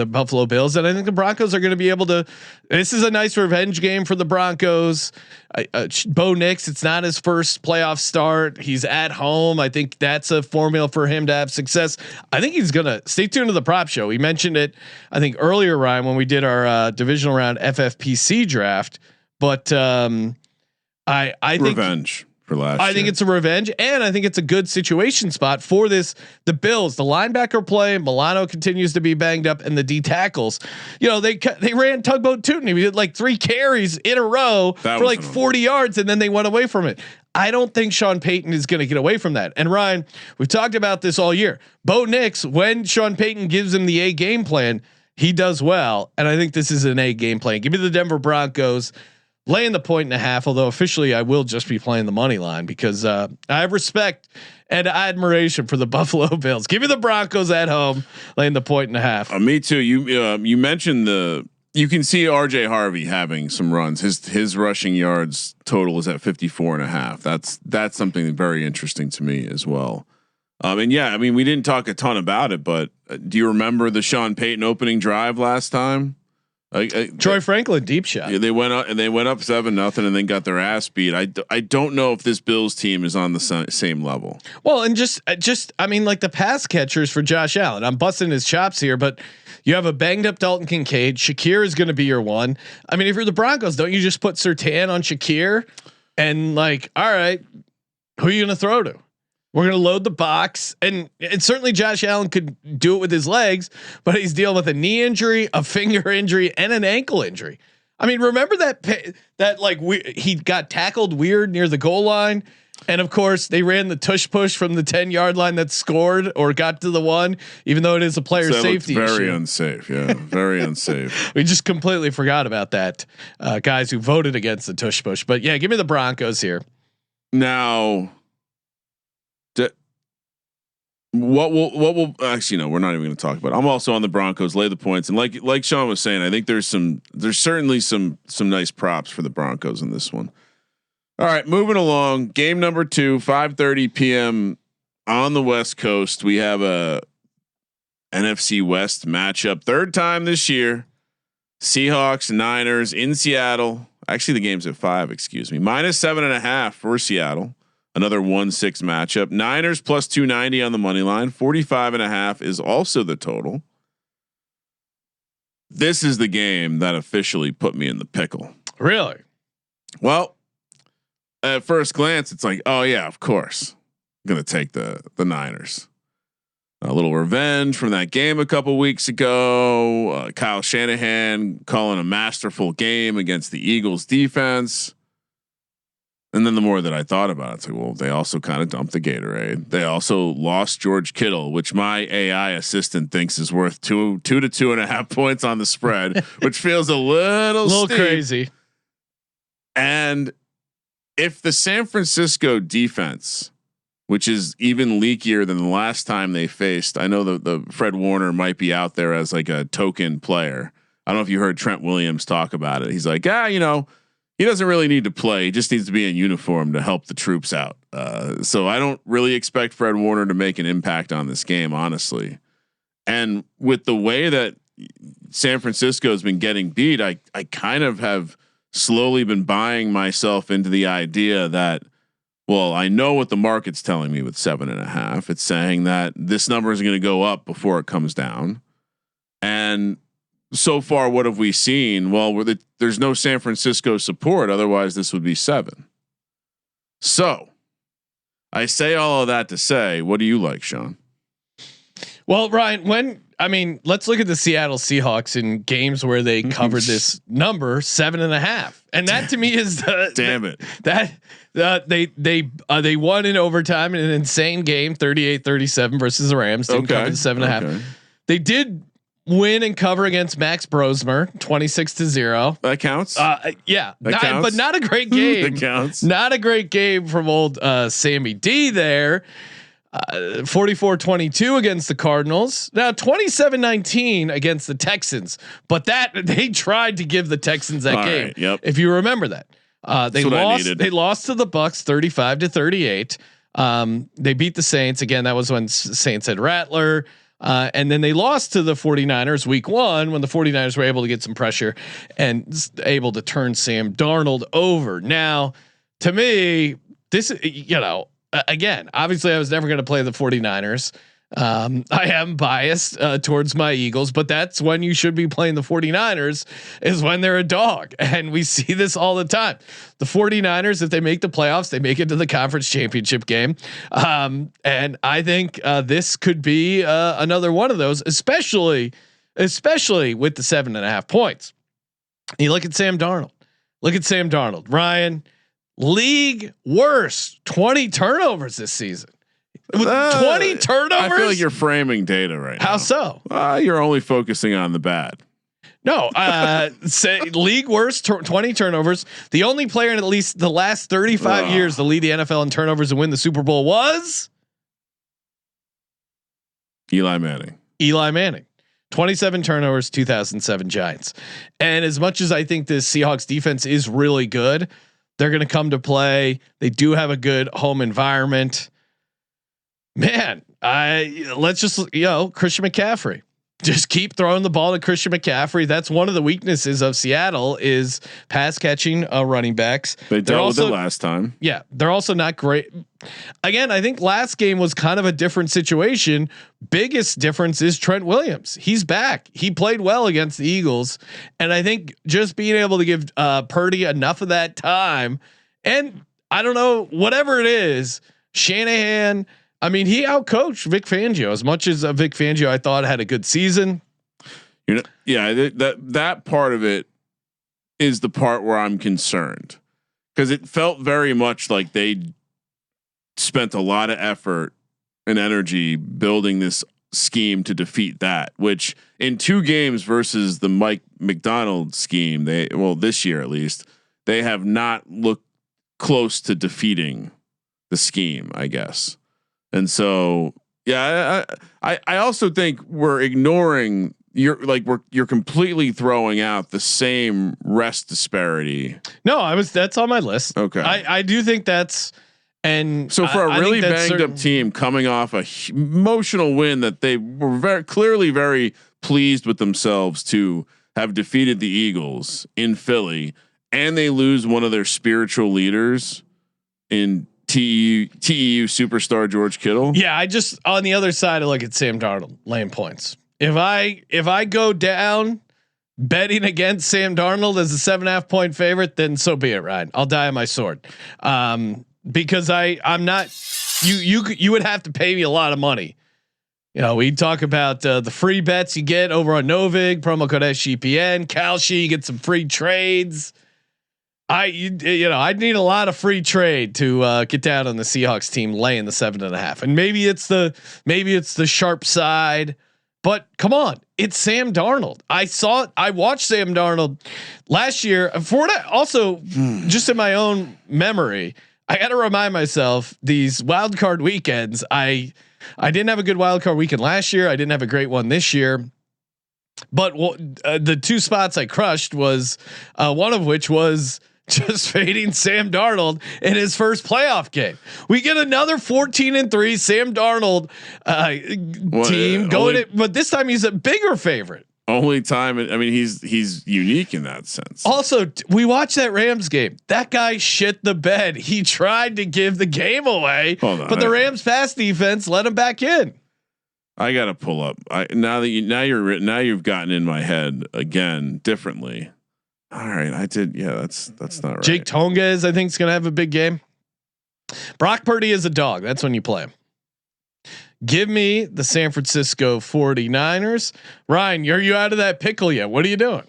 Buffalo Bills. And I think the Broncos are going to be able to, this is a nice revenge game for the Broncos. Bo Nix, it's not his first playoff start. He's at home. I think that's a formula for him to have success. I think he's going to stay tuned to the prop show. We mentioned it, I think earlier, Ryan, when we did our divisional round FFPC draft. But I think revenge for last. I think it's a revenge, and I think it's a good situation spot for this. The Bills, the linebacker play, Milano continues to be banged up, and the D tackles. They ran Tugboat Tootin. He did like 3 carries in a row for like 40 yards, and then they went away from it. I don't think Sean Payton is going to get away from that. And Ryan, we've talked about this all year. Bo Nix, when Sean Payton gives him the A game plan, he does well. And I think this is an A game plan. Give me the Denver Broncos laying the 1.5. Although officially I will just be playing the money line because I have respect and admiration for the Buffalo Bills. Give me the Broncos at home laying the 1.5. Me too. You mentioned you can see RJ Harvey having some runs. His rushing yards total is at 54.5. That's something very interesting to me as well. And yeah, I mean, we didn't talk a ton about it, but do you remember the Sean Payton opening drive last time? Troy Franklin deep shot. Yeah, they went up 7-0 and then got their ass beat. I don't know if this Bills team is on the same level. Well, and just I mean, like the pass catchers for Josh Allen. I'm busting his chops here, but you have a banged up Dalton Kincaid. Shakir is going to be your one. I mean, if you're the Broncos, don't you just put Surtain on Shakir and like, all right, who are you going to throw to? We're going to load the box, and certainly Josh Allen could do it with his legs, but he's dealing with a knee injury, a finger injury, and an ankle injury. I mean, remember that like he got tackled weird near the goal line, and of course they ran the tush push from the 10-yard line that scored or got to the 1, even though it is a player safety issue. Very unsafe, yeah, very unsafe. We just completely forgot about that, guys who voted against the tush push. But yeah, give me the Broncos here. Now. What will actually no, we're not even going to talk about it. I'm also on the Broncos, lay the points, and like Sean was saying, I think there's certainly some nice props for the Broncos in this one. All right, moving along, game number 2, 5:30 p.m. on the West Coast. We have a NFC West matchup, third time this year. Seahawks, Niners in Seattle. Actually, the game's at 5. Excuse me, -7.5 for Seattle. Another 1-6 matchup. Niners plus 290 on the money line. 45.5 is also the total. This is the game that officially put me in the pickle. Really? Well, at first glance, it's like, oh yeah, of course, I'm gonna take the Niners. A little revenge from that game a couple weeks ago. Kyle Shanahan calling a masterful game against the Eagles defense. And then the more that I thought about it, it's like, well, they also kind of dumped the Gatorade. They also lost George Kittle, which my AI assistant thinks is worth 2 to 2.5 points on the spread, which feels a little crazy. And if the San Francisco defense, which is even leakier than the last time they faced, I know the Fred Warner might be out there as like a token player. I don't know if you heard Trent Williams talk about it. He's like, he doesn't really need to play. He just needs to be in uniform to help the troops out. So I don't really expect Fred Warner to make an impact on this game, honestly. And with the way that San Francisco has been getting beat, I kind of have slowly been buying myself into the idea that, well, I know what the market's telling me with 7.5. It's saying that this number is going to go up before it comes down. And so far, what have we seen? Well, there's no San Francisco support. Otherwise, this would be 7. So I say all of that to say, what do you like, Sean? Well, Ryan, let's look at the Seattle Seahawks in games where they covered this number 7.5, and that to me is they won in overtime in an insane game, 38-37 versus the Rams. Didn't cover the 7.5. Okay. They did win and cover against Max Brosmer, 26-0. That counts. Yeah, counts. But not a great game. That counts. Not a great game from old Sammy D there. 44-22 against the Cardinals. Now 27-19 against the Texans, but that they tried to give the Texans that game. Right, yep. If you remember that, they lost. They lost to the Bucks 35-38. They beat the Saints again. That was when Saints had Rattler. And then they lost to the 49ers week 1 when the 49ers were able to get some pressure and able to turn Sam Darnold over. Now, to me, this, again, obviously I was never going to play the 49ers. I am biased towards my Eagles, but that's when you should be playing the 49ers is when they're a dog. And we see this all the time. The 49ers, if they make the playoffs, they make it to the conference championship game. And I think this could be another one of those, especially with the 7.5 points. You look at Sam Darnold. Ryan, league worst 20 turnovers this season. With 20 turnovers, I feel like you're framing data right now. How so? You're only focusing on the bad. No, say league worst 20 turnovers. The only player in at least the last 35 years to lead the NFL in turnovers and win the Super Bowl was Eli Manning. 27 turnovers, 2007 Giants. And as much as I think this Seahawks defense is really good, they're going to come to play. They do have a good home environment. Man, let's just, Christian McCaffrey. Just keep throwing the ball to Christian McCaffrey. That's one of the weaknesses of Seattle is pass catching running backs. They dealt with it last time. Yeah, they're also not great. Again, I think last game was kind of a different situation. Biggest difference is Trent Williams. He's back. He played well against the Eagles, and I think just being able to give Purdy enough of that time, and I don't know, whatever it is, Shanahan. I mean, he outcoached Vic Fangio as much as Vic Fangio I thought had a good season. That part of it is the part where I'm concerned because it felt very much like they spent a lot of effort and energy building this scheme to defeat that, which in 2 games versus the Mike McDonald scheme, this year at least, they have not looked close to defeating the scheme, I guess. And so, I also think we're ignoring you're completely throwing out the same rest disparity. No, that's on my list. Okay. I do think that's, and so for a really banged up team coming off a emotional win that they were very clearly very pleased with themselves to have defeated the Eagles in Philly, and they lose one of their spiritual leaders in TEU superstar George Kittle. Yeah, I just on the other side, I look at Sam Darnold laying points. If I go down betting against Sam Darnold as a 7.5 point favorite, then so be it, Ryan. I'll die on my sword. Because I'm not. You would have to pay me a lot of money. We talk about the free bets you get over on Novig, promo code SGPN, Kalshi, you get some free trades. I'd need a lot of free trade to get down on the Seahawks team laying the 7.5, and maybe it's the sharp side, but come on, it's Sam Darnold. I watched Sam Darnold last year. For that, also just in my own memory, I got to remind myself these wild card weekends. I didn't have a good wild card weekend last year. I didn't have a great one this year. But the 2 spots I crushed was one of which was just fading Sam Darnold in his first playoff game. We get another 14-3 Sam Darnold team going, but this time he's a bigger favorite. Only time, I mean, he's unique in that sense. Also, we watched that Rams game. That guy shit the bed. He tried to give the game away, but the Rams pass defense let him back in. I gotta pull up. Now you've gotten in my head again differently. All right, I did. Yeah, that's not right. Jake Tonga I think is going to have a big game. Brock Purdy is a dog. That's when you play him. Give me the San Francisco 49ers. Ryan, are you out of that pickle yet? What are you doing?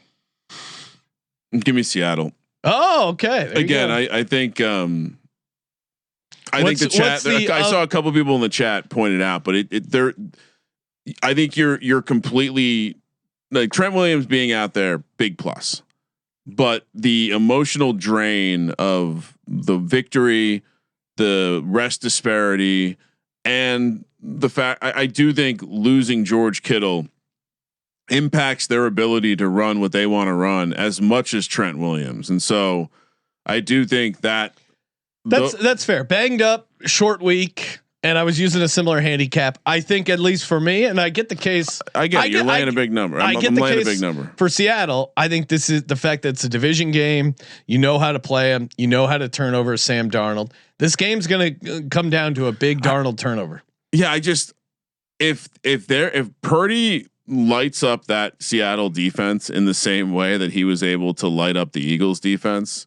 Give me Seattle. Oh, okay. Again, I think the chat. I saw a couple people in the chat pointed out, but I think you're completely like Trent Williams being out there, big plus. But the emotional drain of the victory, the rest disparity, and the fact I do think losing George Kittle impacts their ability to run what they want to run as much as Trent Williams. And so I do think that's fair. Banged up, short week. And I was using a similar handicap. I think at least for me, and I get the case. You're laying a big number. I'm laying a big number for Seattle. I think this is the fact that it's a division game. You know how to play them. You know how to turn over Sam Darnold. This game's going to come down to a big Darnold turnover. Yeah, if Purdy lights up that Seattle defense in the same way that he was able to light up the Eagles defense,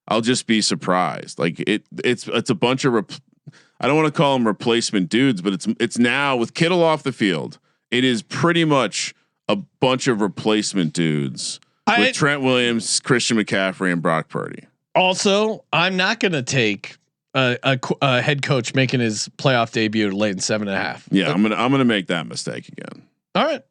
I'll just be surprised. Like it's a bunch of I don't want to call them replacement dudes, but it's now with Kittle off the field. It is pretty much a bunch of replacement dudes with Trent Williams, Christian McCaffrey, and Brock Purdy. Also, I'm not going to take a head coach making his playoff debut late in 7.5. Yeah, I'm gonna make that mistake again. All right.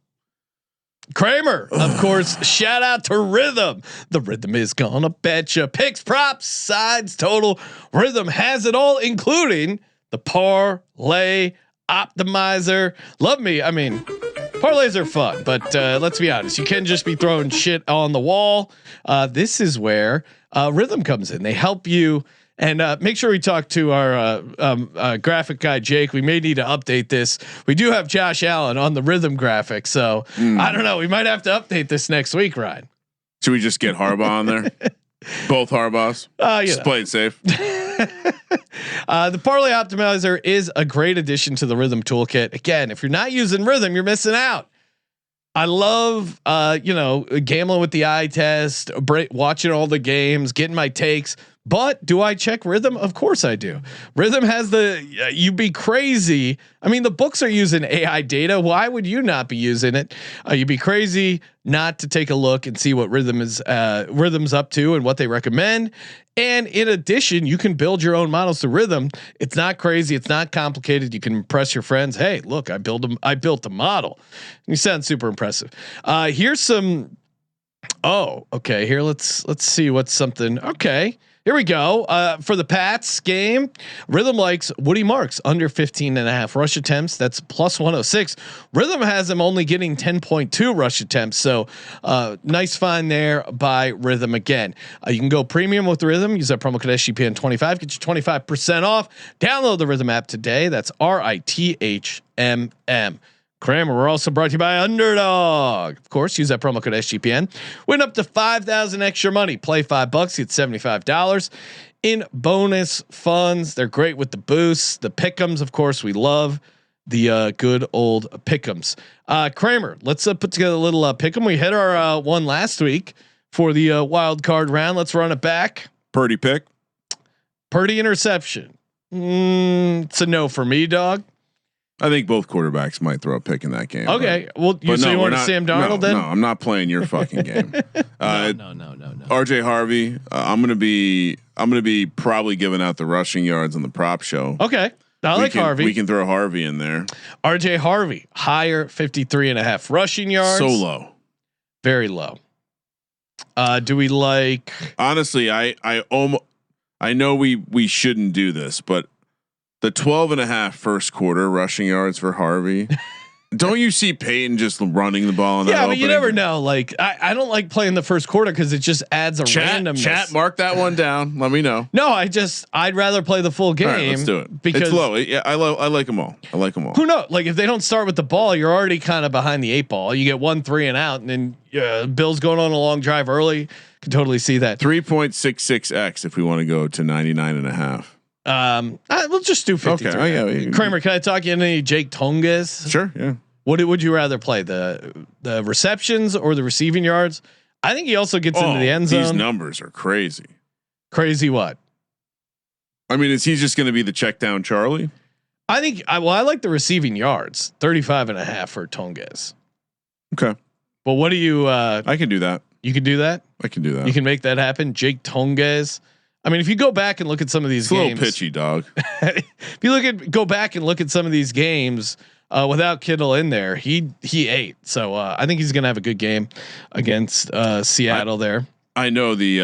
Kramer, of course. Shout out to Rhythm. The Rhythm is gonna betcha. Picks, props, sides, total. Rhythm has it all, including the parlay optimizer. Love me. I mean, parlays are fun, but let's be honest. You can't just be throwing shit on the wall. This is where Rhythm comes in. They help you. And make sure we talk to our graphic guy, Jake. We may need to update this. We do have Josh Allen on the Rhythm graphic. So I don't know. We might have to update this next week, Ryan. Should we just get Harbaugh on there? Both Harbaughs? Just play it safe. The parlay optimizer is a great addition to the Rhythm toolkit. Again, if you're not using Rhythm, you're missing out. I love, gambling with the eye test, watching all the games, getting my takes. But do I check Rhythm? Of course I do. Rhythm has you'd be crazy. I mean, the books are using AI data. Why would you not be using it? You'd be crazy not to take a look and see what Rhythm's up to and what they recommend. And in addition, you can build your own models to Rhythm. It's not crazy. It's not complicated. You can impress your friends. Hey, look, I built a model. You sound super impressive. Here's some. Oh, okay. Here, let's see what's something. Okay. Here we go. For the Pats game, Rhythm likes Woody Marks under 15.5 rush attempts. That's plus 106. Rhythm has him only getting 10.2 rush attempts. So nice find there by Rhythm again. You can go premium with Rhythm. Use that promo code SGPN 25. Get you 25% off. Download the Rhythm app today. That's RITHMM. Kramer, we're also brought to you by Underdog. Of course, use that promo code SGPN. Win up to 5,000 extra money. Play $5, get $75 in bonus funds. They're great with the boosts, the pick'ems. Of course, we love the good old pick'ems. Kramer, let's put together a little pick'em. We hit our one last week for the wild card round. Let's run it back. Purdy pick. Purdy interception. It's a no for me, dog. I think both quarterbacks might throw a pick in that game. Okay. Well, you want Sam Darnold then? No, I'm not playing your fucking game. No. RJ Harvey. I'm gonna be probably giving out the rushing yards on the prop show. Okay. I like Harvey. We can throw Harvey in there. RJ Harvey, higher 53.5 rushing yards. So low. Very low. Do we like? Honestly, I know we shouldn't do this, but the 12.5 first quarter rushing yards for Harvey. Don't you see Peyton just running the ball in that but you never know. Like I don't like playing the first quarter because it just adds a randomness. Chat, mark that one down. Let me know. No, I'd rather play the full game. All right, let's do it. Because it's low. Yeah, I like them all. Who knows? Like if they don't start with the ball, you're already kind of behind the 8 ball. You get 1 3 and out, and then Bill's going on a long drive early. Can totally see that. 3.66x if we want to go to 99.5. We'll just do 53. Okay. Kramer, can I talk you into any Jake Tonges? Sure. Yeah. What would you rather play, the receptions or the receiving yards? I think he also gets into the end zone. These numbers are crazy. Crazy what? I mean, is he just going to be the check down Charlie? I think I like the receiving yards, 35.5 for Tonges. Okay. But what do you? I can do that. You can do that. I can do that. You can make that happen. Jake Tonges. I mean, if you go back and look at some of these games, a little pitchy, dog. If you go back and look at some of these games without Kittle in there, he ate. So I think he's going to have a good game against Seattle there. I know the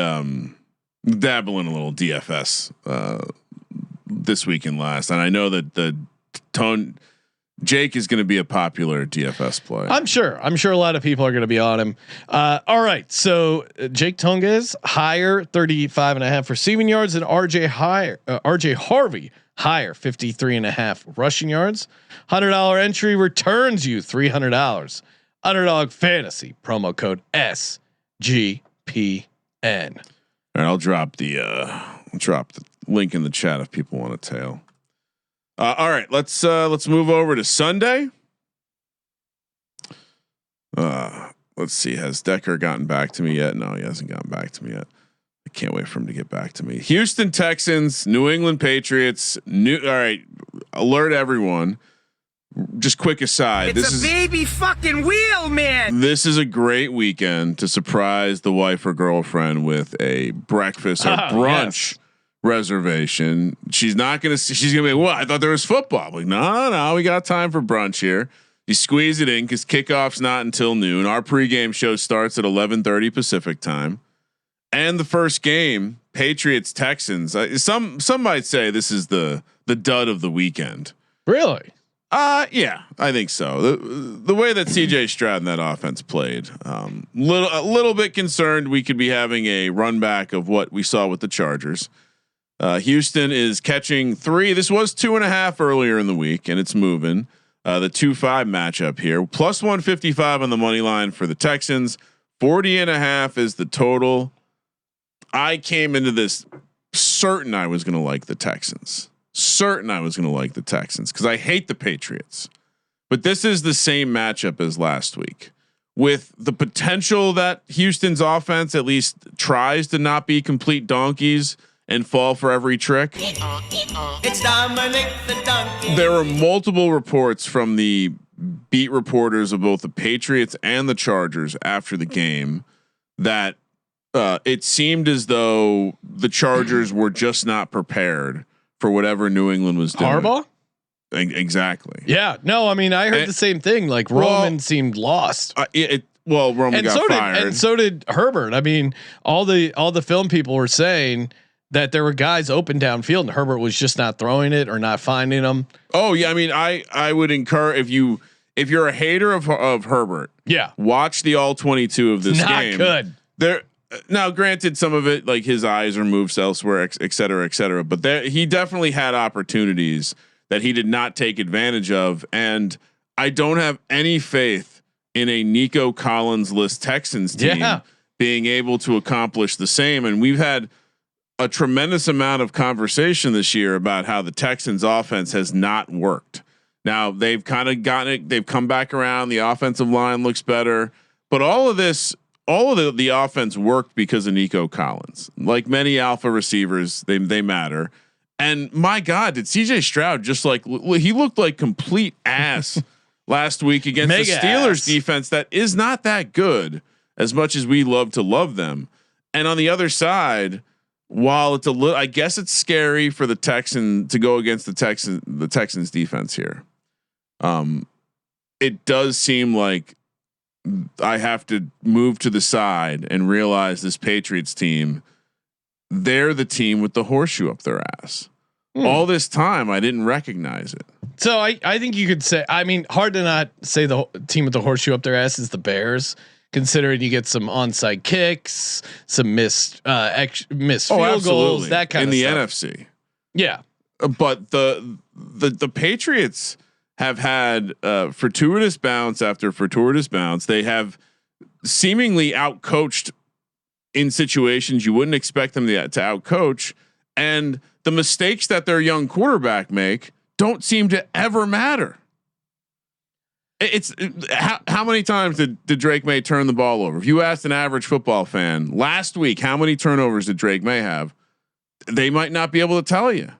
dabbling a little DFS this week and last, and I know that the tone. Jake is going to be a popular DFS play. I'm sure a lot of people are going to be on him. All right. So Jake Tonges higher 35.5 receiving yards, and RJ Harvey higher 53.5 rushing yards. $100 entry returns you $300. Underdog Fantasy promo code SGPN. All right, I'll drop the link in the chat if people want to tail. All right, let's move over to Sunday. Let's see. Has Decker gotten back to me yet? No, he hasn't gotten back to me yet. I can't wait for him to get back to me. Houston Texans, New England Patriots. All right, alert everyone. just quick aside. It's a baby fucking wheel, man. This is a great weekend to surprise the wife or girlfriend with a breakfast or brunch reservation. She's not going to, she's going to be, well, I thought there was football. I'm like, no, we got time for brunch here. You squeeze it in because kickoff's not until noon. Our pregame show starts at 11:30 Pacific time. And the first game, Patriots Texans. Some might say this is the dud of the weekend. Really? Yeah, I think so. The way that CJ Stroud and that offense played, a little bit concerned we could be having a run back of what we saw with the Chargers. Houston is catching 3. This was 2.5 earlier in the week, and it's moving. The 2-5 matchup here, plus 155 on the money line for the Texans. 40.5 is the total. I came into this certain I was going to like the Texans. Because I hate the Patriots. But this is the same matchup as last week, with the potential that Houston's offense at least tries to not be complete donkeys and fall for every trick. It's Dominic the donkey. There were multiple reports from the beat reporters of both the Patriots and the Chargers after the game that it seemed as though the Chargers were just not prepared for whatever New England was doing. Harbaugh? Exactly. Yeah. No, I mean, I heard the same thing. Like Roman seemed lost. Roman got fired. And so did Herbert. I mean, all the film people were saying that there were guys open downfield and Herbert was just not throwing it or not finding them. Oh yeah. I mean, I would encourage if you're a hater of Herbert, watch the all 22 of this game. Not good. There. Now, granted, some of it, like his eyes are moved elsewhere, et cetera, but he definitely had opportunities that he did not take advantage of. And I don't have any faith in a Nico Collins-less Texans team being able to accomplish the same. And we've had a tremendous amount of conversation this year about how the Texans offense has not worked. Now they've kind of gotten it. They've come back around. The offensive line looks better, but all of the offense worked because of Nico Collins. Like many alpha receivers, they matter. And my God, did CJ Stroud he looked like complete ass last week against the Steelers defense that is not that good as much as we love to love them. And on the other side, while it's I guess it's scary for the Texan to go against the Texans defense here. It does seem like I have to move to the side and realize this Patriots team, they're the team with the horseshoe up their ass. All this time, I didn't recognize it. So I think you could say, I mean, hard to not say the team with the horseshoe up their ass is the Bears, considering you get some onside kicks, some missed field goals, that kind in of the stuff. NFC. Yeah. But the Patriots have had fortuitous bounce after fortuitous bounce. They have seemingly outcoached in situations you wouldn't expect them to outcoach, and the mistakes that their young quarterback make don't seem to ever matter. It's how many times did Drake May turn the ball over? If you asked an average football fan last week, how many turnovers did Drake May have? They might not be able to tell you.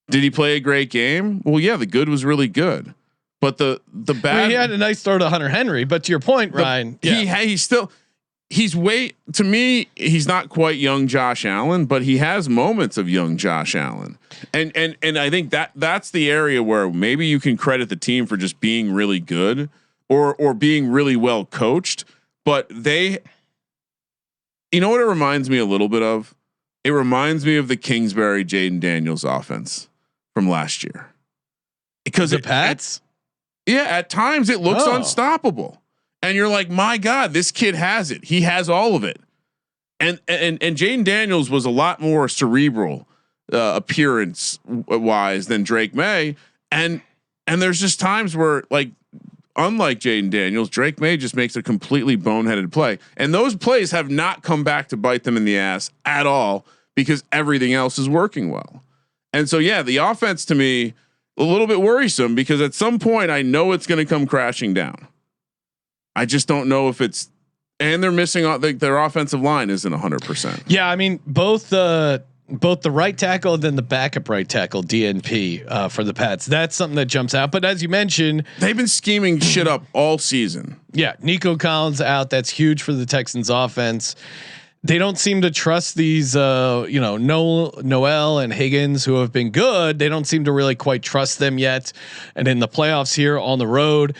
Did he play a great game? Well, yeah, the good was really good, but the bad. I mean, he had a nice throw to Hunter Henry, but to your point, Ryan, he's to me, he's not quite young Josh Allen, but he has moments of young Josh Allen, and I think that's the area where maybe you can credit the team for just being really good or being really well coached, but you know what it reminds me a little bit of? It reminds me of the Kingsbury Jaden Daniels offense from last year, because the Pats. At times it looks unstoppable, and you're like, my God, this kid has it. He has all of it, and Jaden Daniels was a lot more cerebral appearance wise than Drake May, and there's just times where, like, unlike Jaden Daniels, Drake May just makes a completely boneheaded play, and those plays have not come back to bite them in the ass at all because everything else is working well. And so, the offense to me a little bit worrisome, because at some point I know it's going to come crashing down. I just don't know if and they're missing their offensive line isn't 100%. Yeah. I mean, both both the right tackle and then the backup right tackle DNP for the Pats. That's something that jumps out. But as you mentioned, they've been scheming shit up all season. Yeah, Nico Collins out. That's huge for the Texans offense. They don't seem to trust these, Noel and Higgins, who have been good. They don't seem to really quite trust them yet. And in the playoffs here on the road,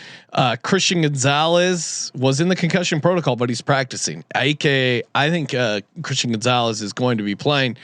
Christian Gonzalez was in the concussion protocol, but he's practicing. AKA, I think Christian Gonzalez is going to be playing.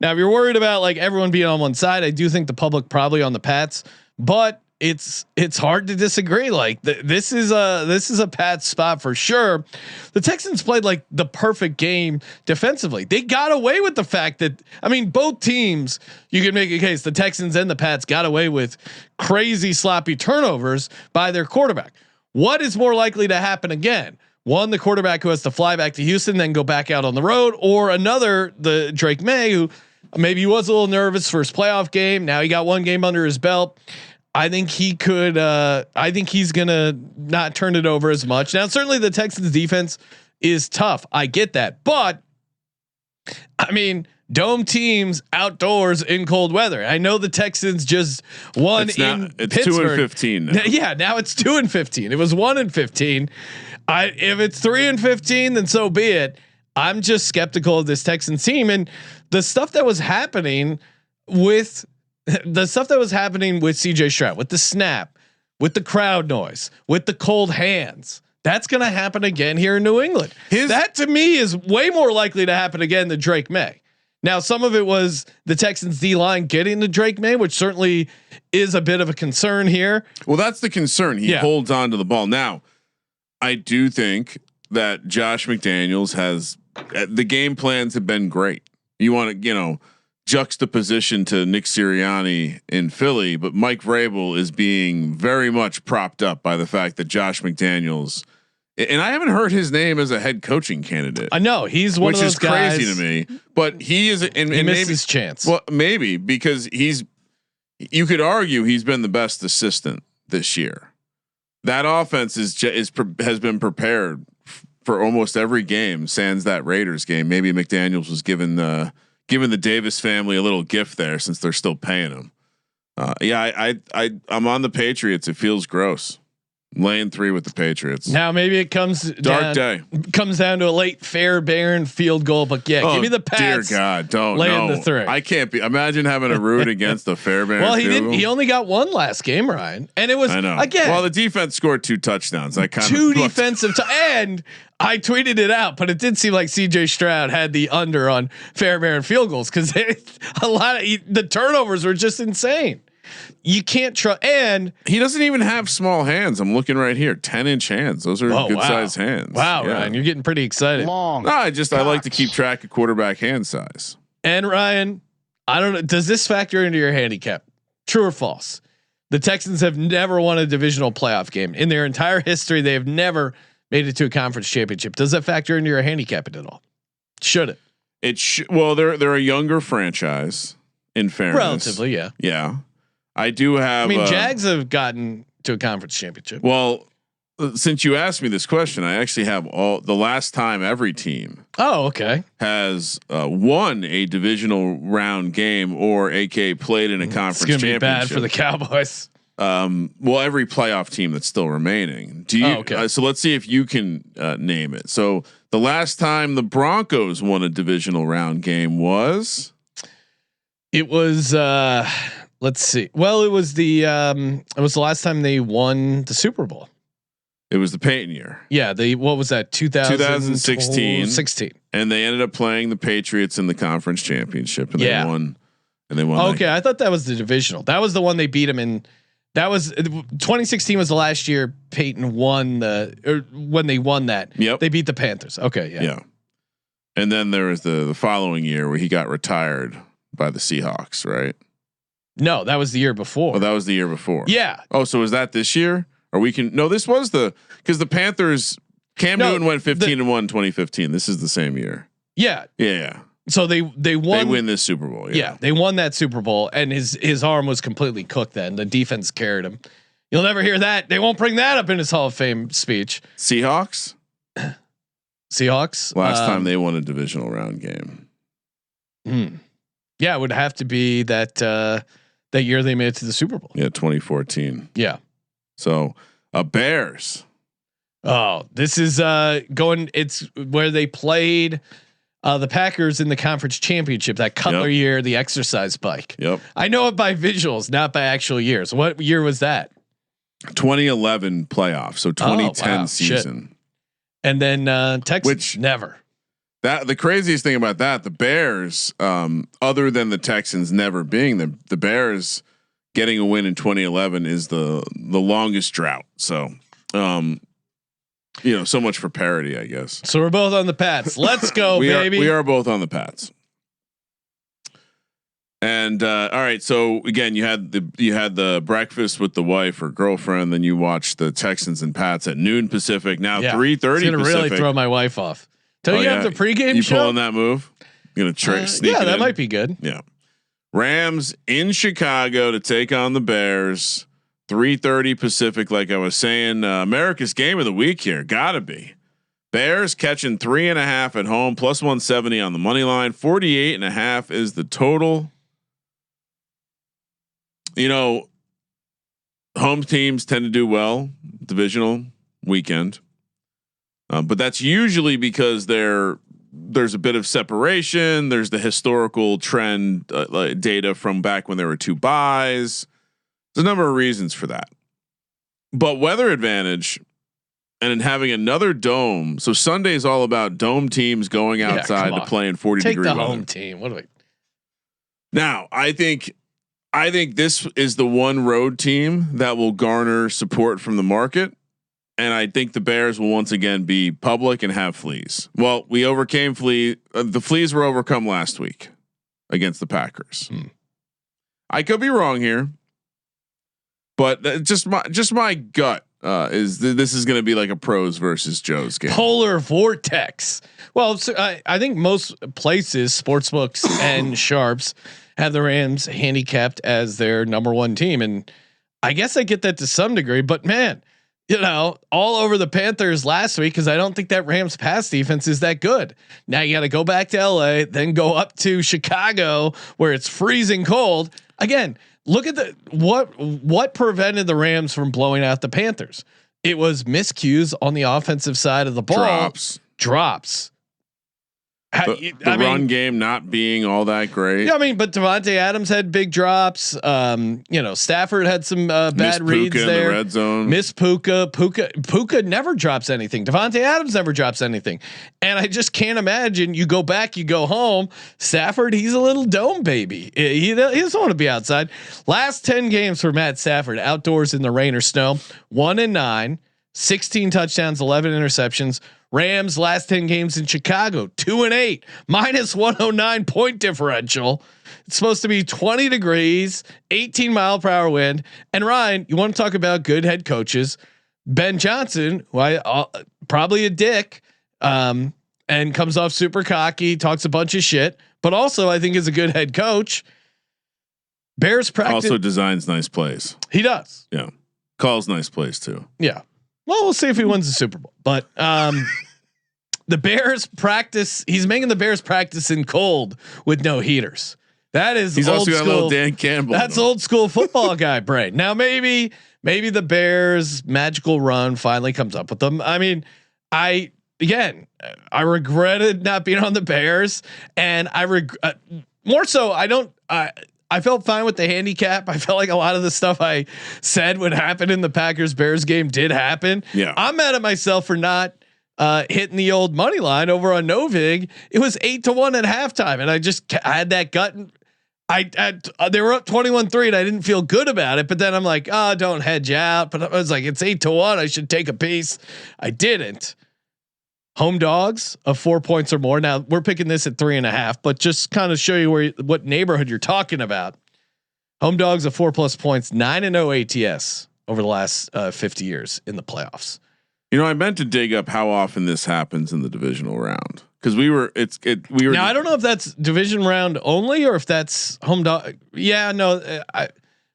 Now, if you're worried about like everyone being on one side, I do think the public probably on the Pats, but it's hard to disagree. Like this is a Pats spot for sure. The Texans played like the perfect game defensively. They got away with the fact that, I mean, both teams, you can make a case, the Texans and the Pats got away with crazy sloppy turnovers by their quarterback. What is more likely to happen again? One, the quarterback who has to fly back to Houston, then go back out on the road, or another, the Drake May, who maybe he was a little nervous for his playoff game. Now he got one game under his belt. I think he could. I think he's gonna not turn it over as much. Now, certainly the Texans defense is tough. I get that, but I mean, dome teams outdoors in cold weather. I know the Texans just won It's Pittsburgh. 2-15 now. Yeah, now it's 2-15. It was 1-15. If it's 3-15, then so be it. I'm just skeptical of this Texans team and the stuff that was happening with. The stuff that was happening with CJ Stroud, with the snap, with the crowd noise, with the cold hands, that's going to happen again here in New England. That to me is way more likely to happen again than Drake May. Now, some of it was the Texans D line getting to Drake May, which certainly is a bit of a concern here. Well, that's the concern. He holds on to the ball. Now, I do think that Josh McDaniels has the game plans have been great. You want to, juxtaposition to Nick Sirianni in Philly, but Mike Vrabel is being very much propped up by the fact that Josh McDaniels, and I haven't heard his name as a head coaching candidate. I know he's one of those guys, crazy to me, but he is, and he missed maybe his chance. Well, maybe because you could argue he's been the best assistant this year. That offense has been prepared for almost every game, sans that Raiders game. Maybe McDaniels was given the Davis family a little gift there since they're still paying him. I'm on the Patriots. It feels gross. Laying 3 with the Patriots. Now maybe it comes down to a late Fairbairn field goal, but give me the Pats. Dear God, don't laying the 3. I can't be. Imagine having a root against the Fairbairn. Well, he didn't. He only got one last game, Ryan, and it was again. Well, the defense scored 2 touchands. I kind of 2 defensive and I tweeted it out, but it did seem like CJ Stroud had the under on Fairbairn field goals because a lot of the turnovers were just insane. You can't trust, and he doesn't even have small hands. I'm looking right here, 10-inch hands. Those are good sized hands. Wow, yeah. Ryan, you're getting pretty excited. No, I like to keep track of quarterback hand size. And Ryan, I don't know. Does this factor into your handicap? True or false? The Texans have never won a divisional playoff game in their entire history. They have never made it to a conference championship. Does that factor into your handicap at all? Should it? Well, they're a younger franchise. In fairness, relatively, yeah. Yeah. I do have. I mean, Jags have gotten to a conference championship. Well, since you asked me this question, I actually have the last time every team. Oh, okay. Has won a divisional round game or AK played in a conference championship. It's gonna be bad for the Cowboys. Well, every playoff team that's still remaining. Do you? Okay. So let's see if you can name it. So the last time the Broncos won a divisional round game was. It was. Let's see. Well, it was the last time they won the Super Bowl. It was the Peyton year. Yeah. What was that? 2016. 16. And they ended up playing the Patriots in the conference championship, and they won. And they won. Okay, I thought that was the divisional. That was the one they beat them in. That was 2016 was the last year Peyton won when they won that. Yep. They beat the Panthers. Okay. Yeah. Yeah. And then there was the following year where he got retired by the Seahawks, right? No, that was the year before. Oh, that was the year before. Yeah. Oh, so was that this year? Or this was because the Panthers, Newton went 15-1 in 2015. This is the same year. Yeah. Yeah. So they won. They win this Super Bowl. Yeah. They won that Super Bowl, and his arm was completely cooked. Then the defense carried him. You'll never hear that. They won't bring that up in his Hall of Fame speech. Seahawks. Last time they won a divisional round game. Yeah, it would have to be that that year they made it to the Super Bowl. Yeah, 2014. Yeah. So Bears. Oh, this is going. It's where they played the Packers in the conference championship that Cutler year, the exercise bike. Yep. I know it by visuals, not by actual years. What year was that? 2011 playoff. So 2010 season. Shit. And then Texans never. That the craziest thing about that, the Bears, other than the Texans never being the Bears getting a win in 2011 is the longest drought. So, so much for parity, I guess. So we're both on the Pats. Let's go, baby. We are both on the Pats. And all right, so again, you had the breakfast with the wife or girlfriend, then you watched the Texans and Pats at noon Pacific. Now 3:30 Pacific. Gonna really throw my wife off. Don't you have the pregame you show? Pulling that move? You gonna sneak? Yeah, that in? might be good. Yeah. Rams in Chicago to take on the Bears. 3:30 Pacific. Like I was saying, America's game of the week here. Gotta be. Bears catching 3.5 at home, plus 170 on the money line. 48.5 is the total. Home teams tend to do well. Divisional weekend. But that's usually because there's a bit of separation. There's the historical trend data from back when there were 2 buys. There's a number of reasons for that. But weather advantage and in having another dome. So Sunday is all about dome teams going outside to play in 40 degree weather. Take the home team. What do we? Now, I think this is the one road team that will garner support from the market. And I think the Bears will once again be public and have fleas. Well, we overcame the fleas were overcome last week against the Packers. I could be wrong here, but just my gut is this is going to be like a pros versus Joe's game. Polar vortex. Well, so I think most places, sportsbooks and sharps, have the Rams handicapped as their number 1 team, and I guess I get that to some degree. But man, all over the Panthers last week because I don't think that Rams pass defense is that good. Now you got to go back to LA, then go up to Chicago where it's freezing cold. Again, look at what prevented the Rams from blowing out the Panthers. It was miscues on the offensive side of the ball. Drops. The run game not being all that great. Yeah, but Devontae Adams had big drops. Stafford had some bad reads there. In the red zone. Miss Puka never drops anything. Devontae Adams never drops anything. And I just can't imagine you go back, you go home. Stafford, he's a little dome baby. He doesn't want to be outside. Last 10 games for Matt Stafford, outdoors in the rain or snow, 1-9, 16 touchdowns, 11 interceptions. Rams last 10 games in Chicago, 2-8, minus 109 point differential. It's supposed to be 20 degrees, 18-mile-per-hour wind. And Ryan, you want to talk about good head coaches? Ben Johnson, who I probably a dick, and comes off super cocky, talks a bunch of shit, but also I think is a good head coach. Bears practice also designs nice plays. He does. Yeah, calls nice plays too. Yeah. Well, we'll see if he wins the Super Bowl, but the Bears practice. He's making the Bears practice in cold with no heaters. That is he's old also got school. a little Dan Campbell. That's old school football guy brain. Now maybe the Bears magical run finally comes up with them. I regretted not being on the Bears, and more so. I felt fine with the handicap. I felt like a lot of the stuff I said would happen in the Packers Bears game did happen. Yeah. I'm mad at myself for not hitting the old money line over on Novig. It was 8-1 at halftime. And I had that gut. And they were up 21-3 and I didn't feel good about it, but then I'm like, don't hedge out. But I was like, it's 8-1. I should take a piece. I didn't. Home dogs of 4 points or more. Now we're picking this at 3.5, but just kind of show you what neighborhood you're talking about. Home dogs of 4+ points, 9-0 ATS over the last 50 years in the playoffs. I meant to dig up how often this happens in the divisional round because we were. Now I don't know if that's division round only or if that's home dog. Yeah, no.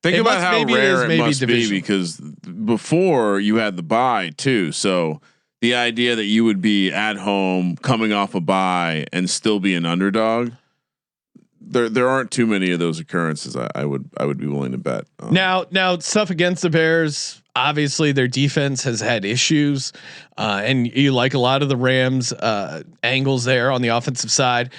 Think about how rare it must be because before you had the bye too, so. The idea that you would be at home coming off a bye and still be an underdog, there aren't too many of those occurrences. I would be willing to bet. Now stuff against the Bears. Obviously, their defense has had issues, and you like a lot of the Rams angles there on the offensive side.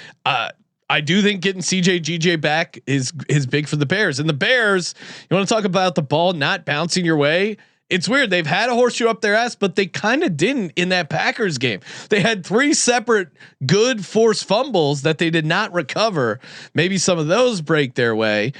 I do think getting GJ back is big for the Bears. And the Bears, you want to talk about the ball not bouncing your way? It's weird. They've had a horseshoe up their ass, but they kind of didn't in that Packers game. They had 3 separate good forced fumbles that they did not recover. Maybe some of those break their way.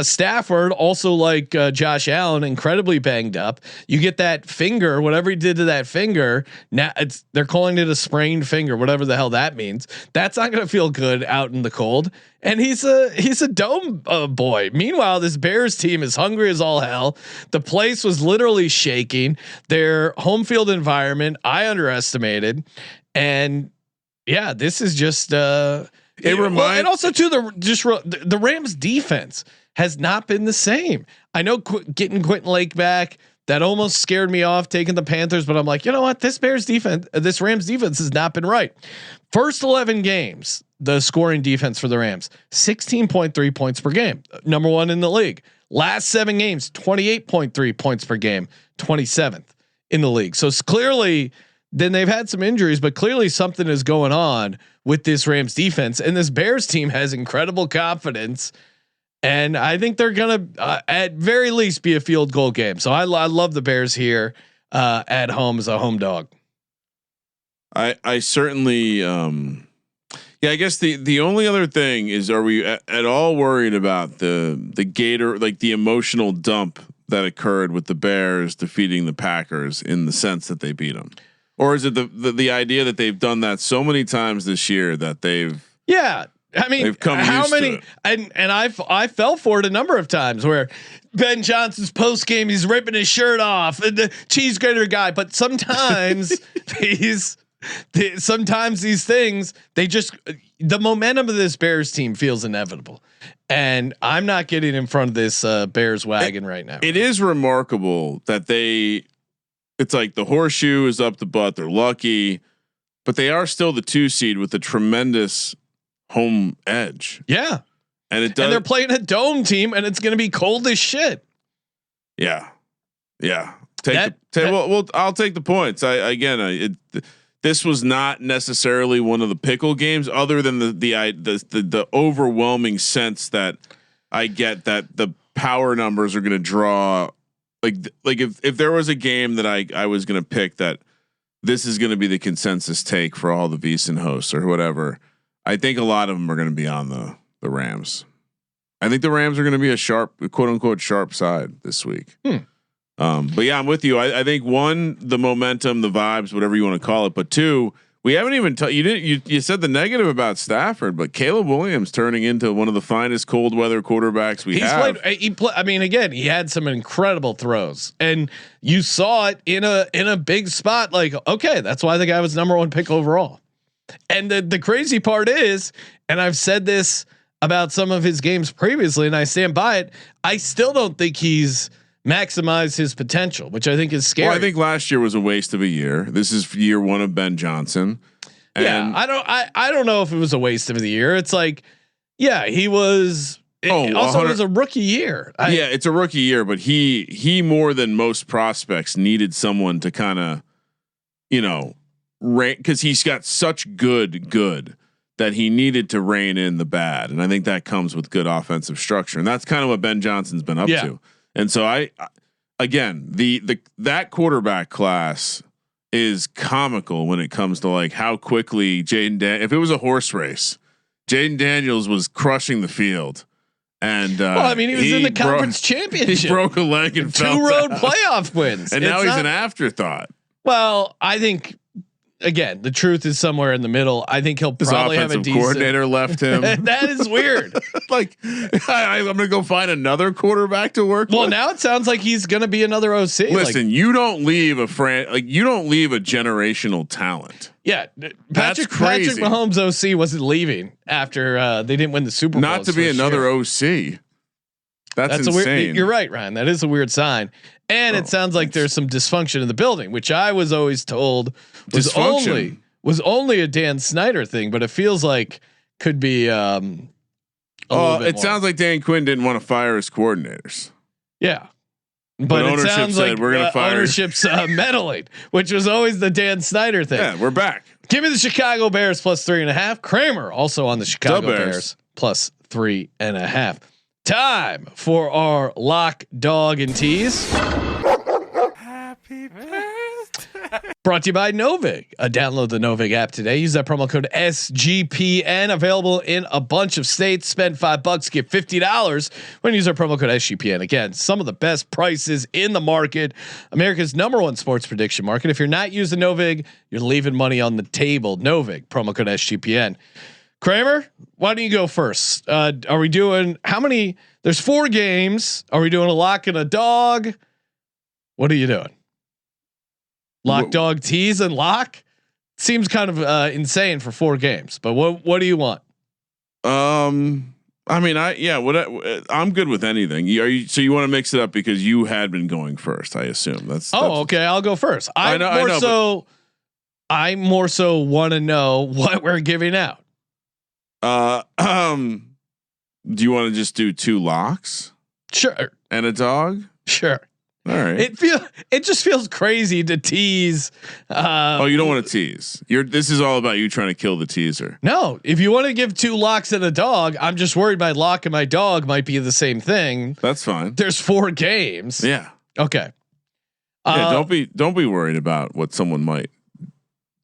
Stafford, also like Josh Allen, incredibly banged up. You get that finger, whatever he did to that finger. Now they're calling it a sprained finger, whatever the hell that means. That's not going to feel good out in the cold. And he's a dome boy. Meanwhile, this Bears team is hungry as all hell. The place was literally shaking. Their home field environment, I underestimated. And yeah, this is just and also too the Rams defense has not been the same. I know getting Quentin Lake back, that almost scared me off taking the Panthers, but I'm like, you know what? This Rams defense has not been right. First 11 games, the scoring defense for the Rams, 16.3 points per game, number 1 in the league. Last 7 games, 28.3 points per game, 27th in the league. So it's clearly, then they've had some injuries, but clearly something is going on with this Rams defense, and this Bears team has incredible confidence. And I think they're gonna, at very least, be a field goal game. So I love the Bears here at home as a home dog. I certainly, I guess the only other thing is, are we at all worried about the Gator, like the emotional dump that occurred with the Bears defeating the Packers in the sense that they beat them, or is it the idea that they've done that so many times this year that they've I mean, how many? And I fell for it a number of times where Ben Johnson's post game, he's ripping his shirt off, and the cheese grater guy. But sometimes sometimes these things, the momentum of this Bears team feels inevitable, and I'm not getting in front of this Bears wagon right now. It is remarkable that it's like the horseshoe is up the butt. They're lucky, but they are still the 2 seed with a tremendous home edge. Yeah. And it does, and they're playing a dome team, and it's going to be cold as shit. Yeah. I'll take the points. This was not necessarily one of the pickle games, other than the overwhelming sense that I get that the power numbers are going to draw. Like if there was a game that I was going to pick that this is going to be the consensus take for all the VSiN hosts or whatever, I think a lot of them are going to be on the Rams. I think the Rams are going to be a quote unquote sharp side this week. But yeah, I'm with you. I think 1, the momentum, the vibes, whatever you want to call it, but 2, we haven't even you said the negative about Stafford, but Caleb Williams turning into one of the finest cold weather quarterbacks we have. I mean, again, he had some incredible throws, and you saw it in a big spot. Like, okay, that's why the guy was number 1 pick overall. And the crazy part is, and I've said this about some of his games previously, and I stand by it, I still don't think he's maximized his potential, which I think is scary. Well, I think last year was a waste of a year. This is year 1 of Ben Johnson. And I don't know if it was a waste of the year. It's like, yeah, he was. It was a rookie year. It's a rookie year, but he more than most prospects needed someone to kind of, because he's got such good that he needed to rein in the bad, and I think that comes with good offensive structure, and that's kind of what Ben Johnson's been up to. And so that quarterback class is comical when it comes to like how quickly if it was a horse race, Jaden Daniels was crushing the field. And he was in the conference championship. He broke a leg and 2 road playoff wins, and now he's an afterthought. Well, I think. Again, the truth is somewhere in the middle. I think he'll probably have a decent coordinator left him. That is weird. Like I'm going to go find another quarterback to work with. Well, now it sounds like he's going to be another OC. Listen, you don't leave you don't leave a generational talent. Yeah. Patrick Mahomes OC wasn't leaving after they didn't win the Super Bowl. Not to be another OC. That's insane. You're right, Ryan. That is a weird sign. And it sounds like there's some dysfunction in the building, which I was always told was only a Dan Snyder thing, but it feels like could be It sounds like Dan Quinn didn't want to fire his coordinators. Yeah. But it ownership sounds said, like "We're gonna fire ownership's meddling," which was always the Dan Snyder thing. Yeah, we're back. Give me the Chicago Bears plus 3.5. Kramer also on the Chicago Bears. Bears plus 3.5. Time for our lock, dog, and tease. Brought to you by Novig. Download the Novig app today. Use that promo code SGPN. Available in a bunch of states. Spend $5, get $50 when you use our promo code SGPN. Again, some of the best prices in the market. America's #1 sports prediction market. If you're not using Novig, you're leaving money on the table. Novig, promo code SGPN. Kramer, why don't you go first? Are we doing how many? There's 4 games. Are we doing a lock and a dog? What are you doing? Lock, dog, tease, and lock seems kind of insane for 4 games. But what do you want? I'm good with anything. So you want to mix it up because you had been going first, I assume. That's okay. I'll go first. I more so want to know what we're giving out. Do you want to just do 2 locks? Sure. And a dog? Sure. All right. It just feels crazy to tease. You don't want to tease. This is all about you trying to kill the teaser. No, if you want to give 2 locks and a dog, I'm just worried my lock and my dog might be the same thing. That's fine. There's 4 games. Yeah. Okay. Yeah. Don't be worried about what someone might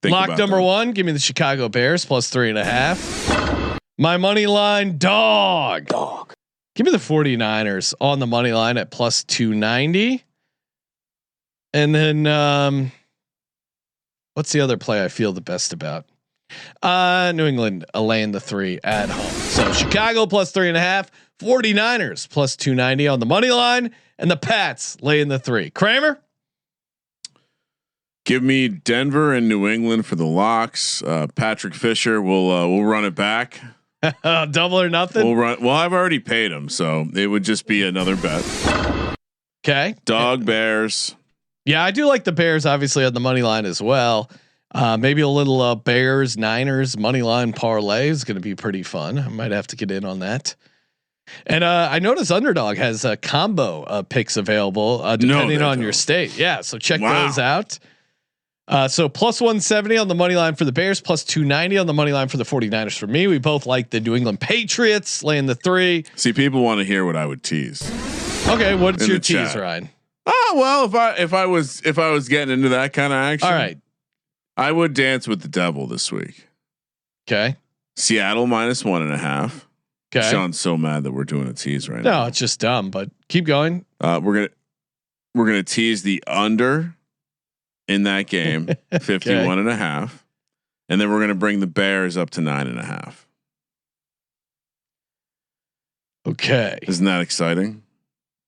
think. Lock number 1. Give me the Chicago Bears plus 3.5. My money line dog. Give me the 49ers on the money line at plus 290. And then what's the other play I feel the best about? New England laying the 3 at home. So Chicago plus 3.5, 49ers plus 290 on the money line, and the Pats laying the 3. Kramer? Give me Denver and New England for the locks. Patrick Fisher we'll run it back. Double or nothing. We'll run. Well, I've already paid him, so it would just be another bet. Okay. Dog Bears. Yeah, I do like the Bears, obviously on the money line as well. Maybe a little Bears Niners money line parlay is going to be pretty fun. I might have to get in on that. And I noticed Underdog has combo picks available depending on your state. Yeah, so check those out. So plus 170 on the money line for the Bears, plus 290 on the money line for the 49ers. For me, we both like the New England Patriots laying the 3. See, people want to hear what I would tease. Okay, what's your tease, Ryan? Oh well, if I was getting into that kind of action, all right, I would dance with the devil this week. Okay, Seattle minus 1.5. Okay, Sean's so mad that we're doing a tease right now. No, it's just dumb, but keep going. We're gonna tease the under in that game, 51.5, and then we're gonna bring the Bears up to 9.5. Okay, isn't that exciting?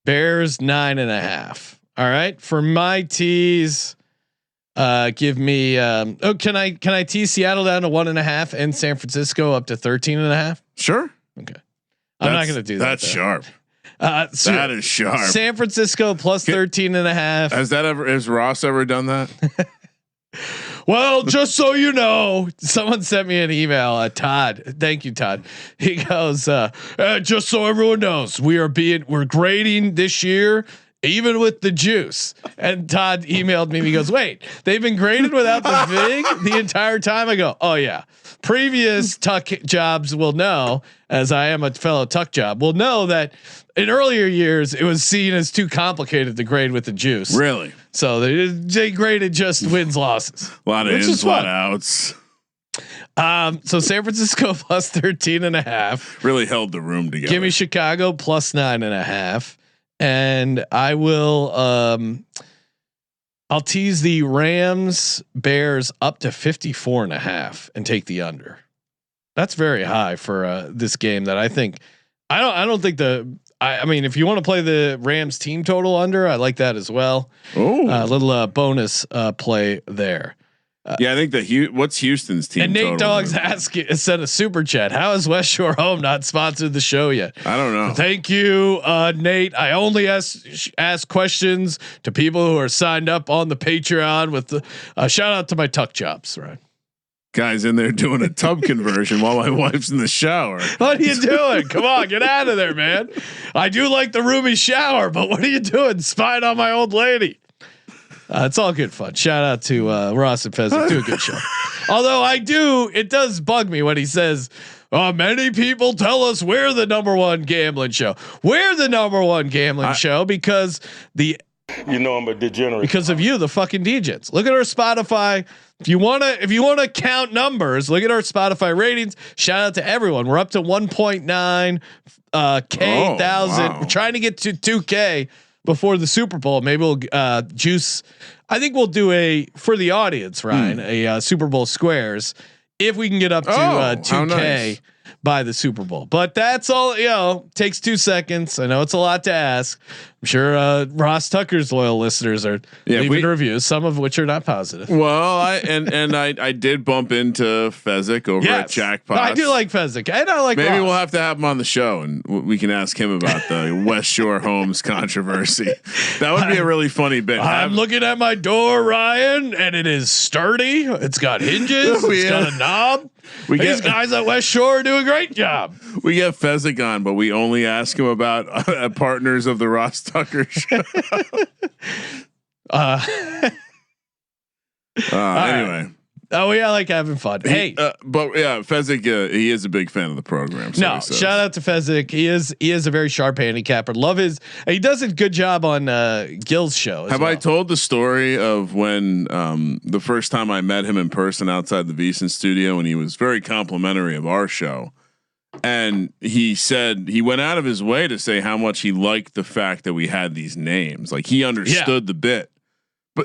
Bears 9.5. All right, for my tease, give me. Can I tease Seattle down to 1.5 and San Francisco up to 13.5? Sure. Okay, I'm not going to do that. That's sharp. So that is sharp. San Francisco plus 13.5. Has Ross ever done that? Well, just so you know, someone sent me an email. Todd, thank you, Todd. He goes, just so everyone knows, we're grading this year, even with the juice. And Todd emailed me. He goes, wait, they've been graded without the vig the entire time. I go, oh yeah. Previous tuck jobs will know, as I am a fellow tuck job, will know that in earlier years it was seen as too complicated to grade with the juice. Really? So they graded just wins losses. A lot of ins, a lot of outs. So San Francisco plus 13.5 really held the room together. Give me Chicago plus 9.5, and I will. I'll tease the Rams Bears up to 54.5 and take the under. That's very high for this game. That I think. I don't think I mean, if you want to play the Rams team total under, I like that as well. Oh, a little bonus play there. Yeah, I think what's Houston's team? And Nate Dogs sent a super chat. How is West Shore Home not sponsored the show yet? I don't know. Thank you, Nate. I only ask questions to people who are signed up on the Patreon. With the shout out to my tuck jobs, right? Guy's in there doing a tub conversion while my wife's in the shower. What are you doing? Come on, get out of there, man. I do like the roomy shower, but what are you doing? Spying on my old lady. It's all good fun. Shout out to Ross and Fezzik. Do a good show. Although it does bug me when he says, many people tell us we're the number one gambling show. We're the number one gambling show because I'm a degenerate. Because of you, the fucking DJs. Look at our Spotify. If you wanna count numbers, look at our Spotify ratings. Shout out to everyone. We're up to 1.9 thousand. Wow. We're trying to get to 2K before the Super Bowl. Maybe we'll juice. I think we'll do for the audience, Ryan, a Super Bowl squares if we can get up to 2K nice. by the Super Bowl. But that's all. Takes 2 seconds. I know it's a lot to ask. I'm sure Ross Tucker's loyal listeners are leaving reviews, some of which are not positive. Well, I did bump into Fezzik over at Jackpot. I do like Fezzik, and I like. Maybe Ross. we'll have to have him on the show, and we can ask him about the West Shore Homes controversy. That would be a really funny bit. I'm looking at my door, Ryan, and it is sturdy. It's got hinges. It's got a knob. These guys at West Shore do a great job. We get Fezzik on, but we only ask him about partners of the Ross Tucker show. Anyway. Oh yeah, I like having fun. But yeah, Fezzik, he is a big fan of the program. So shout out to Fezzik. He is a very sharp handicapper. Love he does a good job on Gil's show. I told the story of when the first time I met him in person outside the VSiN studio, and he was very complimentary of our show, and he said he went out of his way to say how much he liked the fact that we had these names. Like he understood the bit.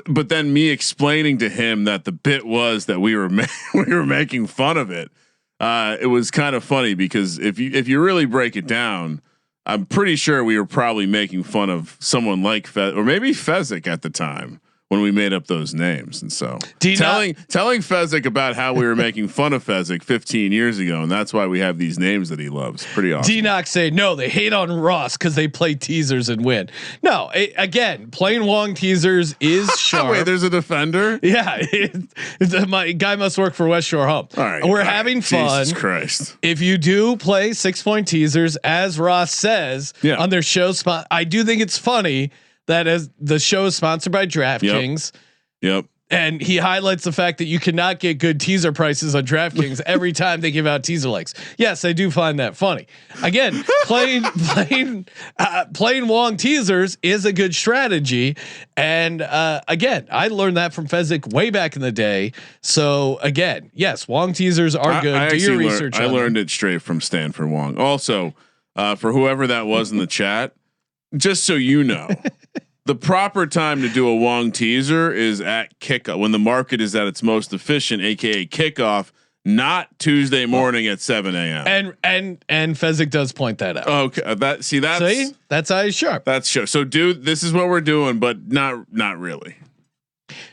But then me explaining to him that the bit was that we were making fun of it. It was kind of funny because if you really break it down, I'm pretty sure we were probably making fun of someone like or maybe Fezzik at the time when we made up those names. And so telling Fezzik about how we were making fun of Fezzik 15 years ago, and that's why we have these names that he loves. Pretty awesome. D-Knock say no, they hate on Ross because they play teasers and win. No, again, playing Wong teasers is sharp. Wait, there's a defender. Yeah, my guy must work for West Shore Home. All right, we're having fun. Jesus Christ! If you do play 6-point teasers, as Ross says on their show spot, I do think it's funny that as the show is sponsored by DraftKings. Yep. And he highlights the fact that you cannot get good teaser prices on DraftKings every time they give out teaser likes. Yes, I do find that funny. Again, playing Wong teasers is a good strategy. And again, I learned that from Fezzik way back in the day. So again, yes, Wong teasers are good. Do your research. I learned it straight from Stanford Wong. Also, for whoever that was in the chat, just so you know, the proper time to do a Wong teaser is at kickoff, when the market is at its most efficient, aka kickoff, not Tuesday morning at 7 a.m. And Fezzik does point that out. Okay, that's how he's sharp. That's sure. So, dude, this is what we're doing, but not really.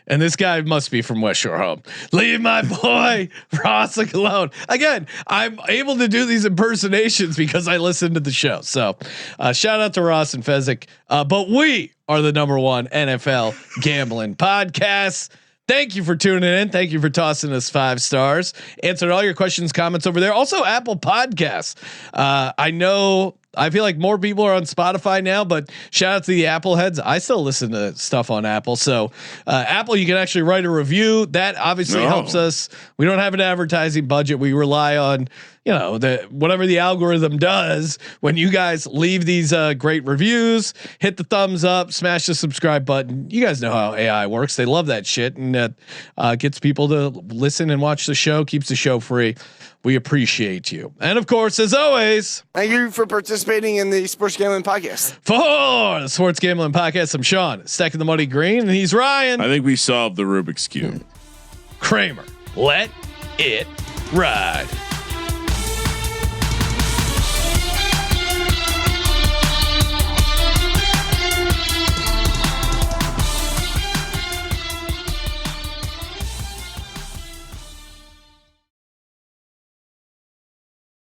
And this guy must be from West Shore Home. Leave my boy Ross alone. Again, I'm able to do these impersonations because I listen to the show. So shout out to Ross and Fezzik. But we are the number one NFL gambling podcast. Thank you for tuning in. Thank you for tossing us 5 stars. Answered all your questions, comments over there. Also Apple Podcasts. I feel like more people are on Spotify now, but shout out to the Apple heads. I still listen to stuff on Apple. So Apple, you can actually write a review. That obviously helps us. We don't have an advertising budget. We rely on, whatever the algorithm does. When you guys leave these great reviews, hit the thumbs up, smash the subscribe button. You guys know how AI works. They love that shit, and that gets people to listen and watch the show, keeps the show free. We appreciate you. And of course, as always, thank you for participating in the Sports Gambling Podcast. For the Sports Gambling Podcast, I'm Sean, stacking the money green, and he's Ryan. I think we solved the Rubik's Cube. Kramer, let it ride.